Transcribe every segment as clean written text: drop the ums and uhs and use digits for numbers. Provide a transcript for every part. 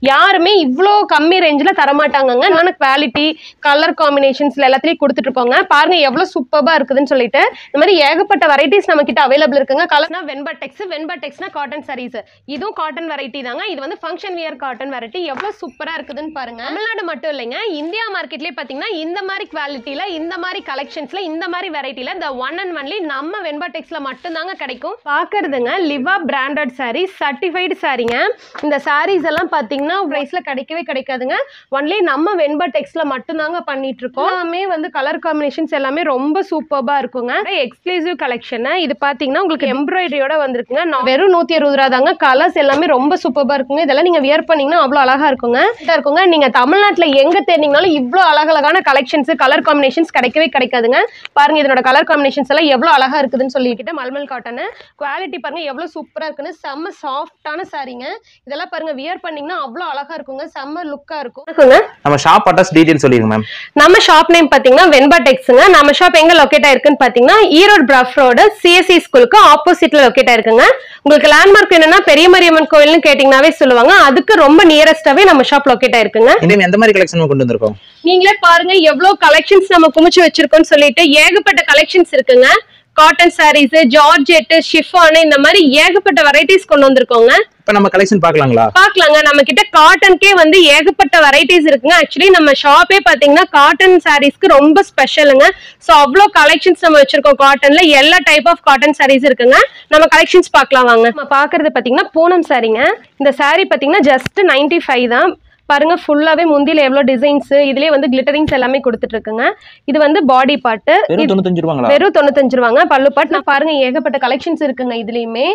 யாருமே இவ்ளோ கம்மி ரேஞ்சில தர மாட்டாங்கங்க. நல்ல குவாலிட்டி, கலர் காம்பினேஷன்ஸ்ல எல்லாத்துலயும் கொடுத்துட்டு இருக்கோங்க. பாருங்க எவ்வளவு சூப்பர்பா இருக்குதுன்னு சொல்லிட்டு. இந்த மாதிரி ஏகப்பட்ட வெரைட்டிஸ் நம்ம கிட்ட அவைலபிள் இருக்குங்க. கலர்னா வெண்பாடெக்ஸ்னா காட்டன் சாரீஸ். இதுவும் காட்டன் வெரைட்டி தாங்க. இது வந்து ஃபங்க்ஷன் வியர் காட்டன் வெரைட்டி. எவ்வளவு சூப்பரா இருக்குதுன்னு பாருங்க. தமிழ்நாடு மட்டும் இல்லைங்க, இந்தியா மார்க்கெட்லயே பாத்தீங்கன்னா இந்த மாதிரி குவாலிட்டில, இந்த மாதிரி கலெக்ஷன்ஸ்ல, இந்த மாதிரி வெரைட்டில the one and only நம்ம வெண்பாடெக்ஸ்ல மட்டும் தாங்க கிடைக்கும். பாக்குறதுங்க லிவா பிராண்டட் சாரீ, சர்டிஃபைடு சாரீங்க. இந்த சாரீஸ் எல்லாம் பாத்தீங்கன்னா பிரைஸ்ல கிடைக்கவே கிடைக்காதுங்க. ஒன்லி நம்ம வெண்பாடெக்ஸ்ல மட்டும் தாங்க பண்ணிட்டு இருக்கோம். எல்லாமே வந்து கலர் காம்பினேஷன்ஸ் எல்லாமே ரொம்ப சூப்பர்பா இருக்குங்க. Exclusive collection. இது பாத்தீங்கன்னா உங்களுக்கு எம்ப்ராய்டரியோட வந்திருக்குங்க. வெறும் 160 ரூபாய் தாங்க. கலர்ஸ் எல்லாமே ரொம்ப சூப்பர்பா இருக்குங்க. இதெல்லாம் நீங்க வியர் பண்ணீங்கன்னா அவ்வளவு அழகா இருக்குங்க. நீங்க தமிழ்நாட்டுல எங்க தேடினாலும் இவ்வளவு அழகழகான கலெக்ஷன்ஸ், கலர் காம்பினேஷன்ஸ் கிடைக்கவே கிடைக்காதுங்க. பாருங்க இதனோட கலர் காம்பினேஷன்ஸ் எல்லாம் எவ்வளவு அழகா இருக்குதுன்னு சொல்லிக்கிட்டு மல்மல் காட்டன் குவாலிட்டி பாருங்க எவ்வளவு சூப்பரா இருக்குன்னு. செம்ம சாஃப்டான சாரீங்க. இதெல்லாம் பாருங்க வியர் பண்ணீங்கன்னா அவ்வளவு அழகா இருக்குங்க. செம்ம லுக்கா இருக்கும். நம்ம ஷாப் அட்ரஸ் டீடைல் சொல்லிருங்க மேம். நம்ம ஷாப் நேம் பாத்தீங்கன்னா வெண்பாடெக்ஸ்ங்க. நம்ம ஷாப் எங்க லொகேட் ஆயிருக்குன்னு பாத்தீங்கன்னா ஈரோடு பிராஃப் ரோடு சிஎஸ்சி ஸ்கூலுக்கு ஆப்போசிட்ல லொகேட் ஆயிருக்குங்க. உங்களுக்கு லேண்ட்மார்க் என்னன்னா பெரிய மரியம்மன் கோயில்னு கேட்டீங்கன்னாவே சொல்லுவாங்க. அதுக்கு ரொம்ப நியரஸ்டாவே நம்ம ஷாப் லொகேட் ஆயிருக்குங்க. எந்த மாதிரி கலெக்ஷன் கொண்டு வந்திருக்கோம் நீங்களே பாருங்க எவ்வளவு கலெக்ஷன்ஸ் நம்ம குமிச்சு வச்சிருக்கோம்னு சொல்லிட்டு. ஏகப்பட்ட கலெக்ஷன்ஸ் இருக்குங்க. காட்டன் சாரீஸ், ஜார்ஜெட், ஷிஃபான், இந்த மாதிரி ஏகப்பட்ட வெரைட்டிஸ் கொண்டு வந்திருக்கோங்க. இப்ப நம்ம கலெக்ஷன் பார்க்கலாங்களா? பார்க்கலாங்க. நம்ம கிட்ட காட்டன்கே வந்து ஏகப்பட்ட வெரைட்டிஸ் இருக்குங்க. ஆக்சுவலி நம்ம ஷாப்பே பாத்தீங்கன்னா காட்டன் சாரீஸ்க்கு ரொம்ப ஸ்பெஷலுங்க. சோ அவ்வளோ கலெக்ஷன்ஸ் நம்ம வச்சிருக்கோம். காட்டன்ல எல்லா டைப் ஆஃப் காட்டன் சாரீஸ் இருக்குங்க. நம்ம கலெக்ஷன்ஸ் பார்க்கலாம் வாங்க. நம்ம பாக்குறது பாத்தீங்கன்னா பூனம் சாரீங்க. இந்த சாரீ பாத்தீங்கன்னா ஜஸ்ட் 95 தான். பாருங்க ஃபுல்லாவே முந்தில எவ்வளவு டிசைன்ஸ், இதுலயே வந்து கிளிட்டரிங்ஸ் எல்லாமே கொடுத்துட்டு இருக்குங்க. இது வந்து பாடி பார்ட். வெறும் 95 ரூபாங்களா? வெறும் 95 ரூபாங்க. பல்லு பார்ட். நான் பாருங்க ஏகப்பட்ட கலெக்ஷன்ஸ் இருக்குங்க. இதுலயுமே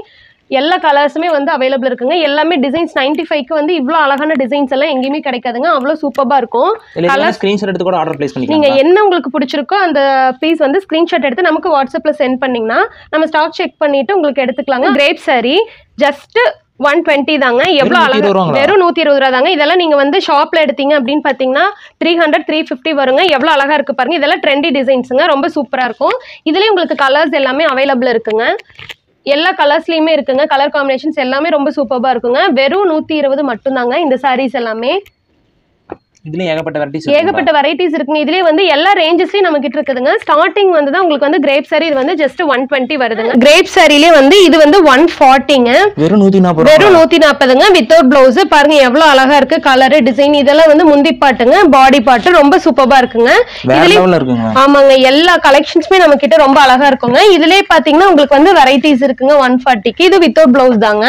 எல்லா கலர்ஸுமே வந்து அவைலபிள் இருக்குங்க. எல்லாமே டிசைன்ஸ் 95க்கு வந்து இவ்ளோ அழகான டிசைன்ஸ் எல்லாம் எங்கேயுமே கிடைக்காதுங்க. அவ்வளவு சூப்பர்பா இருக்கும். கலர் ஸ்கிரீன்ஷாட் எடுத்து கூட ஆர்டர் பிளேஸ் பண்ணிக்கலாம். நீங்க என்ன உங்களுக்கு பிடிச்சிருக்கோ அந்த பீஸ் வந்து ஸ்கிரீன்ஷாட் எடுத்து நமக்கு வாட்ஸ்அப்ல சென்ட் பண்ணீங்கன்னா நம்ம ஸ்டாக் செக் பண்ணிட்டு உங்களுக்கு எடுத்துக்கலாங்க. கிரேப் சாரி ஜஸ்ட் 120 தாங்க. எவ்வளவு அழகா வெறும் 120 ரூபாய் தாங்க. இதெல்லாம் நீங்க வந்து ஷாப்ல எடுத்தீங்க அப்படின்னு பாத்தீங்கன்னா 300 350 வருங்க. எவ்வளவு அழகா இருக்கு பாருங்க. இதெல்லாம் ட்ரெண்டி டிசைன்ஸ்ங்க. ரொம்ப சூப்பரா இருக்கும். இதுலயே உங்களுக்கு கலர்ஸ் எல்லாமே அவைலபிள் இருக்குங்க. எல்லா கலர்ஸ்லயுமே இருக்குங்க. கலர் காம்பினேஷன்ஸ் எல்லாமே ரொம்ப சூப்பர்பா இருக்குங்க. வெறும் 120 மட்டும் தாங்க இந்த சாரீஸ் எல்லாமே. இதுல ஏகப்பட்ட வெரைட்டிஸ் இருக்குங்க. இதுலயே வந்து எல்லா ரேஞ்சஸ்லயும் நம்ம கிட்ட இருக்குதுங்க. ஸ்டார்டிங் வந்து தான் உங்களுக்கு வந்து கிரேப் சாரி இது வந்து ஜஸ்ட் 120 வருதுங்க. கிரேப் சாரிலே வந்து இது வந்து 140ங்க. வெறும் 140. வெறும் 140ங்க வித்தவுட் ப்ளவுஸ். பாருங்க எவ்வளவு அழகா இருக்கு. கலர், டிசைன் இதெல்லாம் வந்து முந்தி பாட்டுங்க. பாடி பார்ட் ரொம்ப சூப்பர்பா இருக்குங்க. ஆமாங்க. எல்லா கலெக்ஷன்ஸ்மே நம்ம கிட்ட ரொம்ப அழகா இருக்குங்க. இதுலயே பாத்தீங்கன்னா உங்களுக்கு வந்து வெரைட்டிஸ் இருக்குங்க. 140க்கு இது வித்தவுட் ப்ளவுஸ் தாங்க.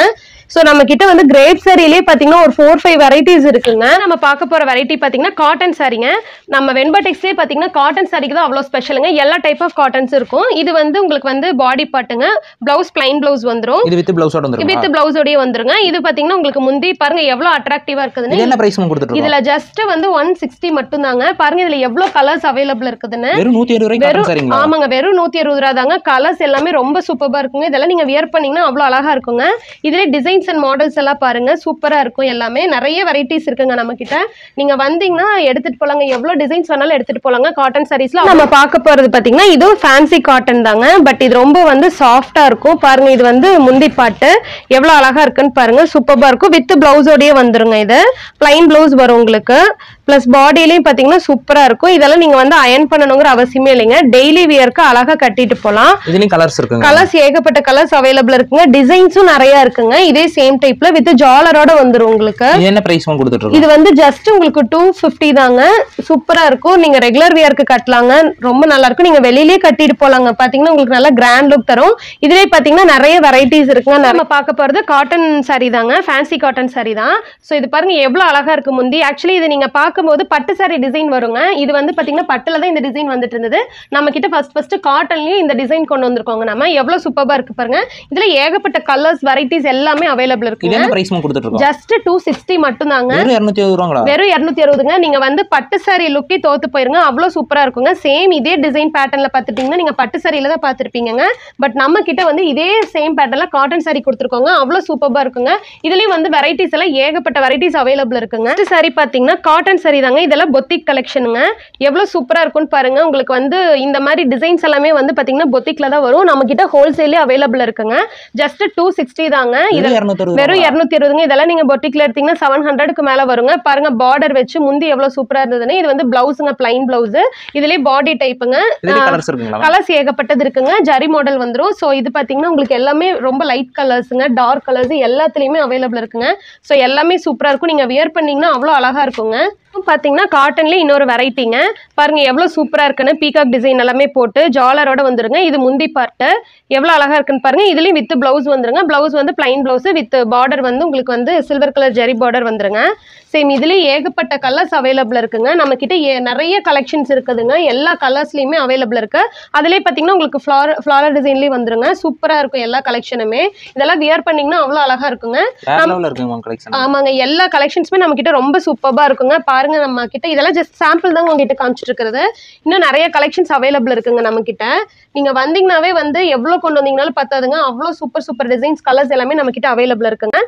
சோ நம்ம கிட்ட வந்து கிரேப் சாரிலே பாத்தீங்கன்னா ஒரு 4-5 வெரைட்டிஸ் இருக்குங்க. நம்ம பார்க்க போற வெரைட்டி பாத்தீங்கன்னா காட்டன் சாரிங்க. நம்ம வெண்பாடெக்ஸ்லயே பாத்தீங்கன்னா காட்டன் சாரிக்கு தான் அவ்வளவு ஸ்பெஷலுங்க. எல்லா டைப் ஆஃப் காட்டன்ஸ் இருக்கும். இது வந்து உங்களுக்கு வந்து பாடி பார்ட்டுங்க. பிளவுஸ் பிளைன் பிளவுஸ் வந்துரும். இது வித் பிளவுஸோட வந்துரும். வித் பிளவுஸோடயே வந்துருங்க. இது பாத்தீங்கன்னா உங்களுக்கு முந்தி பாருங்க எவ்வளவு அட்ராக்டிவா இருக்குதுன்னு. இது என்ன பிரைஸ் கொடுத்துட்டு இதுல ஜஸ்ட் வந்து 160 மட்டும் தாங்க. பாருங்க இதுல எவ்வளவு கலர்ஸ் அவைலபிள் இருக்குதுன்னு. வெறும் 120 ரூபாய்க்கு காட்டன் சாரிங்களா? ஆமாங்க. வெறும் 160 ரூபாய் தாங்க. கலர்ஸ் எல்லாமே ரொம்ப சூப்பர்பா இருக்குங்க. இதெல்லாம் நீங்க வியர் பண்ணீங்கன்னா அவ்வளவு அழகா இருக்குங்க. இதுல டிசைன்ஸ் அண்ட் மாடல்ஸ் எல்லாம் பாருங்க சூப்பரா இருக்கும். எல்லாமே நிறைய வெரைட்டிஸ் இருக்குங்க நம்ம கிட்ட. நீங்க வந்தீங்கன்னா எடுத்துட்டு போலாங்க. எவ்வளவு டிசைன்ஸ் வேணாலும் எடுத்துட்டு போலாங்க. காட்டன் சாரீஸ்ல நம்ம பார்க்க போறது பாத்தீங்கன்னா இது ஃபேன்சி காட்டன் தாங்க. பட் இது ரொம்ப வந்து சாஃப்டா இருக்கும். பாருங்க இது வந்து முந்தி பாட்டு எவ்வளவு அழகா இருக்குன்னு பாருங்க. சூப்பர்பா இருக்கும். வித் பிளவுஸோடயே வந்துருங்க. இது பிளைன் பிளவுஸ் வரும் உங்களுக்கு. பிளஸ் பாடியிலயும் பாத்தீங்கன்னா சூப்பரா இருக்கும். இதெல்லாம் நீங்க வந்து அயன் பண்ணணுங்கிற அவசியமே இல்லைங்க. டெய்லி வியர்க்கு அழகா கட்டிட்டு போலாம். இதுலயும் கலர்ஸ் இருக்குங்க. கலர்ஸ் ஏகப்பட்ட கலர்ஸ் அவைலபிள் இருக்குங்க. டிசைன்ஸும் நிறைய இருக்குங்க. இதே சேம் டைப்ல வித் ஜாலரோட வந்துரும் உங்களுக்கு. இது என்ன பிரைஸ் கொடுத்துட்டு இருக்கோம்? இது வந்து ஜஸ்ட் உங்களுக்கு 250 தாங்க. சூப்பரா இருக்கும். நீங்க ரெகுலர் வியர்க்கு கட்டலாங்க. ரொம்ப நல்லா இருக்கும். நீங்க வெளியிலேயே கட்டிட்டு போலாங்க. பாத்தீங்கன்னா உங்களுக்கு நல்ல கிராண்ட் லுக் தரும். இதுலயே பாத்தீங்கன்னா நிறைய வெரைட்டிஸ் இருக்குங்க. நம்ம பார்க்க போறது காட்டன் சாரி தாங்க. ஃபேன்சி காட்டன் சாரி தான். சோ இது பாருங்க எவ்வளவு அழகா இருக்கு முந்தி. ஆக்சுவலி இது நீங்க பார்க்கும்போது பட்டு சாரி டிசைன் வருங்க. இது வந்து பாத்தீங்கன்னா பட்டுல தான் இந்த டிசைன் வந்துட்டு இருந்தது. நம்ம கிட்ட ஃபர்ஸ்ட் காட்டன்லயும் இந்த டிசைன் கொண்டு வந்திருக்கோங்க. நம்ம எவ்வளவு சூப்பர்பா இருக்கு பாருங்க. இதுல ஏகப்பட்ட கலர்ஸ் வெரைட்டிஸ் எல்லாமே அவைலபிள் இருக்கு. இது என்ன பிரைஸ் கொடுத்துட்டு இருக்கோம்? ஜஸ்ட் 260 மட்டும் தாங்க. வெறும் 260 ரூபாங்களா? வெறும் 260ங்க. நீங்க வந்து பட்டு சாரி லுக்கே தோத்து போயிருங்க. அவ்வளவு சூப்பரா இருக்குங்க. சேம் இதே டிசைன் பேட்டர்ன்ல பாத்துட்டீங்கன்னா நீங்க பட்டு சாரியில தான் பாத்துருப்பீங்க. பட் நம்ம கிட்ட வந்து இதே சேம் பேட்டர்ன்ல காட்டன் சாரி கொடுத்துருக்கோங்க. அவ்வளவு சூப்பர்பா இருக்குங்க. இதுலயும் வந்து வெரைட்டிஸ் எல்லாம் ஏகப்பட்ட வெரைட்டிஸ் அவைலபிள் இருக்குங்க. சாரி பாத்தீங்கன்னா காட்டன் saree தாங்க. இதெல்லாம் பொத்திக் கலெக்ஷனுங்க. எவ்வளவு சூப்பரா இருக்கும்னு பாருங்க. உங்களுக்கு வந்து இந்த மாதிரி டிசைன்ஸ் எல்லாமே வந்து பாத்தீங்கன்னா பொத்திக்ல தான் வரும். நம்ம கிட்ட ஹோல்சேலே அவைலபிள் இருக்குங்க. ஜஸ்ட் 260 தாங்க. இது வெறும் 220ங்க. இதெல்லாம் நீங்க பொத்திக்ல எடுத்தீங்கன்னா 700க்கு மேல வருங்க. பாருங்க பார்டர் வச்சு முந்தி எவ்வளவு சூப்பரா இருந்ததுன்னு. இது வந்து பிளவுஸ்ங்க, பிளைன் பிளவுஸ். இதுலயே பாடி டைப்புங்க. கலர்ஸ் ஏகப்பட்டது இருக்குங்க. ஜரி மாடல் வந்துரும். சோ இது பாத்தீங்கன்னா உங்களுக்கு எல்லாமே ரொம்ப லைட் கலர்ஸ்ங்க, டார்க் கலர்ஸ் எல்லாத்துலயுமே அவைலபிள் இருக்குங்க. சோ எல்லாமே சூப்பரா இருக்கும். நீங்க வியர் பண்ணீங்கன்னா அவ்வளவு அழகா இருக்குங்க. பாத்தீங்கன்னா காட்டன்ல இன்னொரு வெரைட்டிங்க. பாருங்க எவ்வளவு சூப்பரா இருக்குன்னு. பீகாக் டிசைன் எல்லாமே போட்டு ஜாலரோட வந்துருங்க. இது முந்தி பார்ட் எவ்வளவு அழகா இருக்குன்னு பாருங்க. இதுலயும் வித் பிளவுஸ் வந்துருங்க. பிளவுஸ் வந்து பிளைன் பிளவுஸ் வித் பார்டர் வந்து உங்களுக்கு வந்து சில்வர் கலர் ஜெரி பார்டர் வந்துருங்க. சேம் இதுலயே ஏகப்பட்ட கலர்ஸ் அவைலபிள் இருக்குங்க. நம்ம கிட்ட நிறைய கலெக்ஷன்ஸ் இருக்குதுங்க. எல்லா கலர்ஸ்லயுமே அவைலபிள் இருக்கு. அதுலயே பாத்தீங்கன்னா உங்களுக்கு ஃபிளாரல் டிசைன்லயே வந்துருங்க. சூப்பரா இருக்கும் எல்லா கலெக்ஷனுமே. இதெல்லாம் வியர் பண்ணீங்கன்னா அவ்வளவு அழகா இருக்குங்க. ஆமாங்க, எல்லா கலெக்ஷன்ஸுமே நம்ம கிட்ட ரொம்ப சூப்பரா இருக்குங்க. பாருங்க நம்ம கிட்ட இதெல்லாம் ஜஸ்ட் சாம்பிள் தான் உங்ககிட்ட காமிச்சிட்டு இருக்கிறது. இன்னும் நிறைய கலெக்ஷன்ஸ் அவைலபிள் இருக்குங்க நம்ம கிட்ட. நீங்க வந்தீங்கன்னாவே வந்து எவ்வளவு கொண்டு வந்தீங்கனாலும் பத்தாதுங்க. அவ்வளவு சூப்பர் சூப்பர் டிசைன்ஸ் கலர்ஸ் எல்லாமே நம்ம கிட்ட அவைலபிள் இருக்குங்க.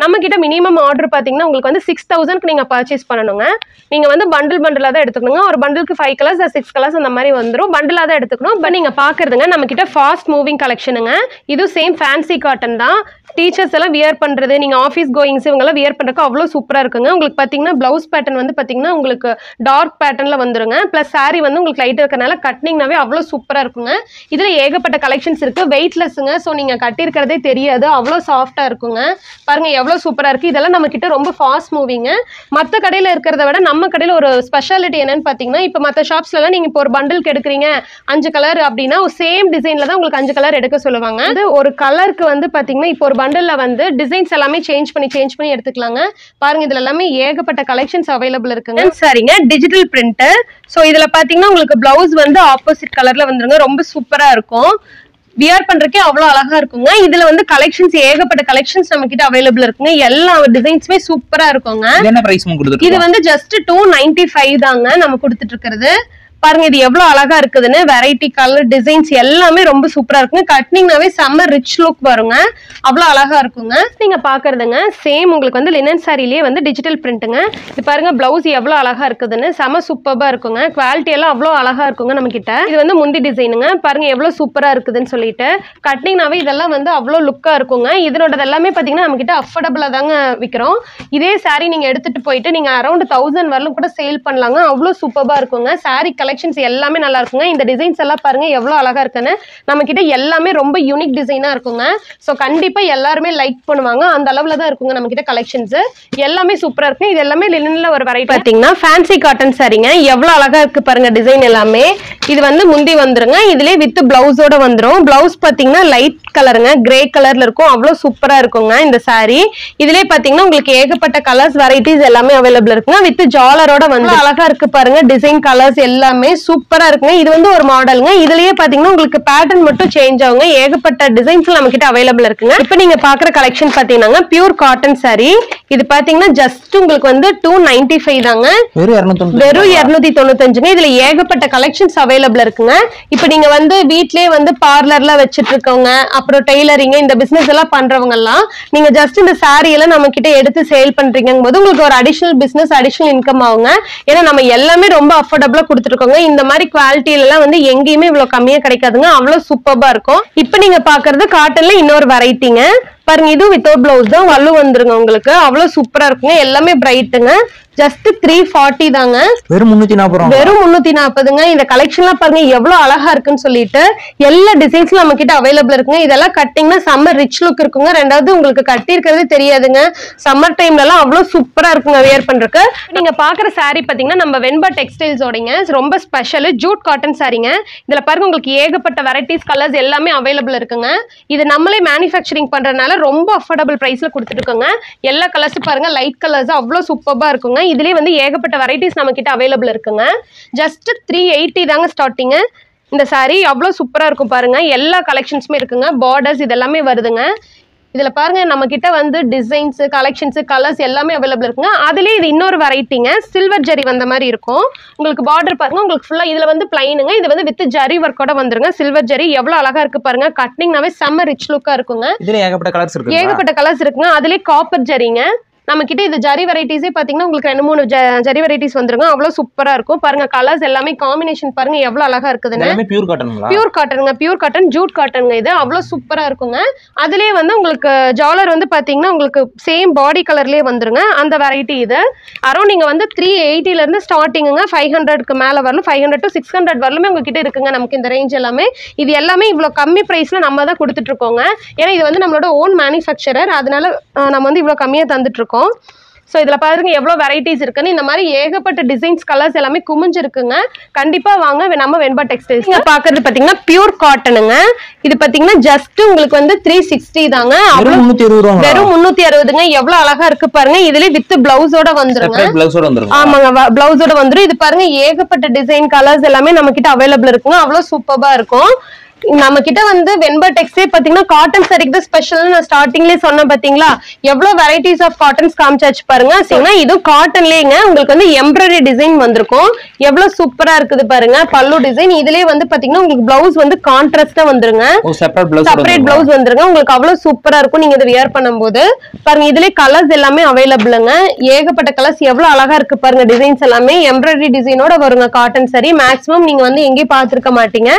நம்ம கிட்ட மினிமம் ஆர்டர் பாத்தீங்கன்னா உங்களுக்கு வந்து 6000க்கு நீங்க பர்ச்சேஸ் பண்ணணுங்க. நீங்க வந்து பண்டிலா தான் எடுத்துக்கணுங்க. ஒரு பண்டிலுக்கு 5 கலர்ஸ் 6 கலர்ஸ் அந்த மாதிரி வந்துரும். பண்டிலா தான் எடுத்துக்கணும். பட் நீங்க பாக்குறதுங்க நம்ம கிட்ட ஃபாஸ்ட் மூவிங் கலெக்ஷனுங்க. இது சேம் ஃபேன்சி காட்டன் தான். டீச்சர்ஸ் எல்லாம் வியர் பண்றது, நீங்க ஆஃபீஸ் கோயிங்ஸ் இவங்க எல்லாம் வியர் பண்றதுக்கு அவ்வளவு சூப்பரா இருக்குங்க. உங்களுக்கு பாத்தீங்கன்னா பிளவுஸ் பேட்டர்ன் வந்து பாத்தீங்கன்னா உங்களுக்கு டார்க் பேட்டர்ன்ல வந்துருங்க. பிளஸ் சாரி வந்து உங்களுக்கு லைட் இருக்கறனால கட்டிங்னாவே அவ்வளவு சூப்பரா இருக்குங்க. இதுல ஏகப்பட்ட கலெக்ஷன்ஸ் இருக்கு. வெயிட்லெஸ்ங்க. சோ நீங்க கட்டியிருக்கிறதே தெரியாது. அவ்வளவு சாஃப்டா இருக்குங்க. பாருங்க எவ்வளவு சூப்பரா இருக்கு. இதெல்லாம் நம்ம கிட்ட ரொம்ப ஃபாஸ்ட் மூவிங்க. மத்த கடையில இருக்கிறத விட நம்ம கடையில ஒரு ஸ்பெஷாலிட்டி என்னன்னு பாத்தீங்கன்னா, இப்ப மத்த ஷாப்ஸ்ல எல்லாம் நீங்க இப்போ ஒரு பண்டிலுக்கு எடுக்கிறீங்க 5 கலர் அப்படின்னா சேம் டிசைன்ல தான் உங்களுக்கு 5 கலர் எடுக்க சொல்லுவாங்க. அது ஒரு கலருக்கு வந்து பாத்தீங்கன்னா இப்போ ஒரு பண்டில்ல வந்து டிசைன்ஸ் எல்லாமே சேஞ்ச் பண்ணி எடுத்துக்கலாங்க. பாருங்க இதுல எல்லாமே ஏகப்பட்ட கலெக்ஷன்ஸ் அவைலபிள் இருக்குங்க. சரிங்க, டிஜிட்டல் பிரிண்ட். சோ இதுல பாத்தீங்கன்னா உங்களுக்கு பிளவுஸ் வந்து ஆப்போசிட் கலர்ல வந்துருங்க. ரொம்ப சூப்பரா இருக்கும். வியர் பண்றதுக்கே அவ்வளவு அழகா இருக்குங்க. இதுல வந்து கலெக்ஷன்ஸ் ஏகப்பட்ட கலெக்ஷன்ஸ் நம்ம கிட்ட அவைலபிள் இருக்குங்க. எல்லா டிசைன்ஸுமே சூப்பரா இருக்குங்க. இது வந்து ஜஸ்ட் 295 தாங்க நம்ம கொடுத்துட்டு இருக்கிறது. பாருங்க இது எவ்வளவு அழகா இருக்குதுன்னு. வெரைட்டி கலர் டிசைன்ஸ் எல்லாமே ரொம்ப சூப்பரா இருக்குங்க. கட்டிங்னாவே செம்ம ரிச் லுக் வருங்க. அவ்வளவு அழகா இருக்குங்க. நீங்க பாக்குறதுங்க சேம் உங்களுக்கு வந்து லினன் சாரிலேயே வந்து டிஜிட்டல் பிரிண்ட்டுங்க. இது பாருங்க பிளவுஸ் எவ்வளவு அழகா இருக்குதுன்னு. செம சூப்பரா இருக்குங்க. குவாலிட்டி எல்லாம் அவ்வளவு அழகா இருக்குங்க நம்ம கிட்ட. இது வந்து முந்தி டிசைனுங்க. பாருங்க எவ்வளவு சூப்பரா இருக்குதுன்னு சொல்லிட்டு. கட்டிங்னாவே இதெல்லாம் வந்து அவ்வளவு லுக்கா இருக்குங்க. இதனோட எல்லாமே பாத்தீங்கன்னா நம்ம கிட்ட அஃபோர்டபுளா தாங்க விக்கிறோம். இதே சாரி நீங்க எடுத்துட்டு போயிட்டு நீங்க அரௌண்ட் 1000 வரலும் கூட சேல் பண்ணலாங்க. அவ்வளவு சூப்பரா இருக்குங்க. சாரி கலெக்ஷன்ஸ் எல்லாமே நல்லா இருக்குங்க. இந்த டிசைன்ஸ் எல்லாம் பாருங்க எவ்வளவு அழகா இருக்குன்னு. நம்ம கிட்ட எல்லாமே ரொம்ப யூனிக் டிசைனா இருக்குங்க. சோ கண்டிப்பா எல்லாருமே லைக் பண்ணுவாங்க. அந்த அளவுல தான் இருக்குங்க நம்ம கிட்ட கலெக்ஷன்ஸ். எல்லாமே சூப்பரா இருக்கு. இது எல்லாமே லினன்ல ஒரு வெரைட்டி. பாத்தீங்கன்னா ஃபேன்சி காட்டன் சாரிங்க. எவ்வளவு அழகா இருக்கு பாருங்க டிசைன் எல்லாமே. இது வந்து முந்தி வந்துருங்க. இதுலயே வித் பிளவுஸோட வந்துரும். பிளவுஸ் பாத்தீங்கன்னா லைட் கலருங்க, கிரே கலர்ல இருக்கும். அவ்வளவு சூப்பரா இருக்குங்க இந்த சாரி. இதுலயே பாத்தீங்கன்னா உங்களுக்கு ஏகப்பட்ட கலர்ஸ் வெரைட்டிஸ் எல்லாமே அவைலபிள் இருக்குங்க. வித் ஜாலரோட வந்து அழகா இருக்கு பாருங்க. டிசைன் கலர்ஸ் எல்லாமே சூப்பரா இருக்குங்க. இது வந்து ஒரு மாடலுங்க. இதுலயே பாத்தீங்கன்னா உங்களுக்கு பேட்டர்ன் மட்டும் சேஞ்ச் ஆகுங்க. ஏகப்பட்ட டிசைன்ஸ் நம்ம கிட்ட அவைலபிள் இருக்குங்க. இப்போ நீங்க பாக்குற கலெக்ஷன் பாத்தீங்கன்னா பியூர் காட்டன் சாரி. இது பாத்தீங்கன்னா ஜஸ்ட் உங்களுக்கு வந்து 295 தாங்க. வெறும் 295ங்க. இதுல ஏகப்பட்ட கலெக்ஷன்ஸ் அவைலபிள் இருக்குங்க. இப்போ நீங்க வந்து வீட்லயே வந்து பார்லர்ல வச்சிட்டு இருக்கவங்க, அப்புறம் டெய்லரிங் இந்த பிசினஸ் எல்லாம் பண்றவங்க எல்லாம் நீங்க ஜஸ்ட் இந்த சாரி எல்லாம் நம்ம கிட்ட எடுத்து சேல் பண்றீங்கும் போது உங்களுக்கு ஒரு அடிஷனல் பிசினஸ், அடிஷனல் இன்கம் ஆகுங்க. ஏன்னா நம்ம எல்லாமே ரொம்ப அஃபோர்டபுளா கொடுத்துருக்கோங்க. இந்த மாதிரி குவாலிட்டில எல்லாம் வந்து எங்கேயுமே இவ்வளவு கம்மியா கிடைக்காதுங்க. அவ்வளவு சூப்பரா இருக்கும். இப்ப நீங்க பாக்குறது காட்டன்ல இன்னொரு வெரைட்டிங்க. பாருங்க இது வித்தவுட் பிளவுஸ் தான். வல்லு வந்துருங்க உங்களுக்கு. அவ்வளவு சூப்பரா இருக்குங்க. எல்லாமே பிரைட்டுங்க. ஜஸ்ட் 340 தாங்க. வெறும் 340. வெறும் 340ங்க. இந்த கலெக்ஷன்லாம் பாருங்க எவ்வளவு அழகா இருக்குன்னு சொல்லிட்டு. எல்லா டிசைன்ஸ்ல நம்ம கிட்ட அவைலபிள் இருக்குங்க. இதெல்லாம் கட்டிங்னா செம்ம ரிச் லுக் இருக்குங்க. ரெண்டாவது உங்களுக்கு கட்டி இருக்கிறதே தெரியாதுங்க. சம்மர் டைம்ல எல்லாம் அவ்வளவு சூப்பரா இருக்குங்க வியர் பண்றதுக்கு. நீங்க பாக்குற சாரி பாத்தீங்கன்னா நம்ம வெண்பா டெக்ஸ்டைல்ஸோடங்க ரொம்ப ஸ்பெஷல் ஜூட் காட்டன் சாரிங்க. இதுல பாருங்க உங்களுக்கு ஏகப்பட்ட வெரைட்டிஸ் கலர்ஸ் எல்லாமே அவைலபிள் இருக்குங்க. இது நம்மளே மேனுஃபேக்சரிங் பண்றதுனால ரொம்ப அஃபோர்டபுள் பிரைஸ்ல கொடுத்துட்டு இருக்கோங்க. எல்லா கலர்ஸ் பாருங்க லைட் கலர்ஸ் அவ்வளவு சூப்பரா இருக்குங்க. இதுலயே வந்து ஏகப்பட்ட வெரைட்டிஸ் நம்ம கிட்ட அவைலபிள் இருக்குங்க. ஜஸ்ட் 380 தாங்க ஸ்டார்டிங். இந்த சாரி அவ்வளவு சூப்பரா இருக்கும் பாருங்க. எல்லா கலெக்ஷன்ஸுமே இருக்குங்க. பார்டர்ஸ் இதெல்லாமே வருதுங்க. இதுல பாருங்க நம்ம கிட்ட வந்து டிசைன்ஸ், கலெக்ஷன்ஸ், கலர்ஸ் எல்லாமே அவைலபிள் இருக்குங்க. அதுலயே இது இன்னொரு வெரைட்டிங்க. சில்வர் ஜரி வந்த மாதிரி இருக்கும். உங்களுக்கு பார்டர் பாருங்க உங்களுக்கு ஃபுல்லா இதுல வந்து பிளைனுங்க. இது வந்து வித் ஜரி ஒர்க்கோட வந்துருங்க. சில்வர் ஜரி எவ்வளவு அழகா இருக்கு பாருங்க. கட்டிங்னாவே செம்ம ரிச் லுக்கா இருக்குங்க. இதுல ஏகப்பட்ட கலர்ஸ் இருக்கு. ஏகப்பட்ட கலர்ஸ் இருக்குங்க. அதுலயே காப்பர் ஜரிங்க. நம்ம கிட்ட இது ஜரி வெரைட்டிஸே பாத்தீங்கன்னா உங்களுக்கு 2-3 ஜரி வெரைட்டிஸ் வந்துருங்க. அவ்வளவு சூப்பரா இருக்கும். பாருங்க கலர்ஸ் எல்லாமே காம்பினேஷன் பாருங்க எவ்வளவு அழகா இருக்குதுன்னு. எல்லாமே பியூர் காட்டனுங்களா? பியூர் காட்டனுங்க, பியூர் காட்டன், ஜூட் காட்டனுங்க. இது அவ்வளவு சூப்பரா இருக்குங்க. அதுலயே வந்து உங்களுக்கு ஜாலர் வந்து பாத்தீங்கன்னா உங்களுக்கு சேம் பாடி கலர்லயே வந்துருங்க. அந்த வெரைட்டி இது அரௌண்ட் நீங்க வந்து 380 ல இருந்து ஸ்டார்டிங்குங்க. 500க்கு மேல வரலும், 500 to 600 வரலுமே உங்ககிட்ட இருக்குங்க. நமக்கு இந்த ரேஞ்ச் எல்லாமே இது எல்லாமே இவ்வளவு கம்மி பிரைஸ்ல நம்ம தான் கொடுத்துட்டு இருக்கோங்க. ஏன்னா இது வந்து நம்மளோட ஓன் மேனுஃபேக்சரர், அதனால நம்ம வந்து இவ்வளவு கம்மியா தந்துட்டு இருக்கோம். ஸோ இதில் பாருங்க எவ்வளோ வெரைட்டிஸ் இருக்குன்னு. இந்த மாதிரி ஏகப்பட்ட டிசைன்ஸ் கலர்ஸ் எல்லாமே குமிஞ்சிருக்குங்க. கண்டிப்பாக வாங்க நம்ம வெண்பா டெக்ஸ்டைல்ஸ். பார்க்கறது பார்த்தீங்கன்னா பியூர் காட்டனுங்க. இது பார்த்தீங்கன்னா ஜஸ்ட் உங்களுக்கு வந்து 360 தாங்க. வெறும் 360ங்க. எவ்வளோ அழகா இருக்கு பாருங்க. இதுலேயே வித் பிளவுஸோட வந்துருங்க. ஆமாங்க, பிளவுஸோட வந்துடும். இது பாருங்க ஏகப்பட்ட டிசைன் கலர்ஸ் எல்லாமே நம்ம கிட்ட அவைலபிள் இருக்குங்க. அவ்வளோ சூப்பரா இருக்கும். நம்ம கிட்ட வந்து வெண்பா டெக்ஸ்டைல் பாத்தீங்கன்னா காட்டன் சாரிக்கு தான் ஸ்பெஷல். நான் ஸ்டார்டிங்லேயே சொன்னேன் பாத்தீங்களா எவ்வளவு வெரைட்டிஸ் ஆஃப் காட்டன்ஸ் காமிச்சாச்சு பாருங்க. இது காட்டன்லேங்க உங்களுக்கு வந்து எம்ப்ராய்டரி டிசைன் வந்திருக்கும். எவ்வளவு சூப்பரா இருக்குது பாருங்க. பல்லு டிசைன் இதுலயே வந்து பாத்தீங்கன்னா உங்களுக்கு பிளவுஸ் வந்து கான்ட்ராஸ்டா வந்துருங்க. செப்பரேட் பிளவுஸ் வந்துருங்க. உங்களுக்கு அவ்வளவு சூப்பரா இருக்கும் நீங்க இதை வியர் பண்ணும்போது. பாருங்க இதுலயே கலர்ஸ் எல்லாமே அவைலபிளுங்க. ஏகப்பட்ட கலர்ஸ் எவ்வளவு அழகா இருக்கு பாருங்க. டிசைன்ஸ் எல்லாமே எம்ப்ராய்டரி டிசைனோட வருங்க. காட்டன் சாரி மேக்ஸிமம் நீங்க வந்து எங்கேயும் பார்த்திருக்க மாட்டீங்க.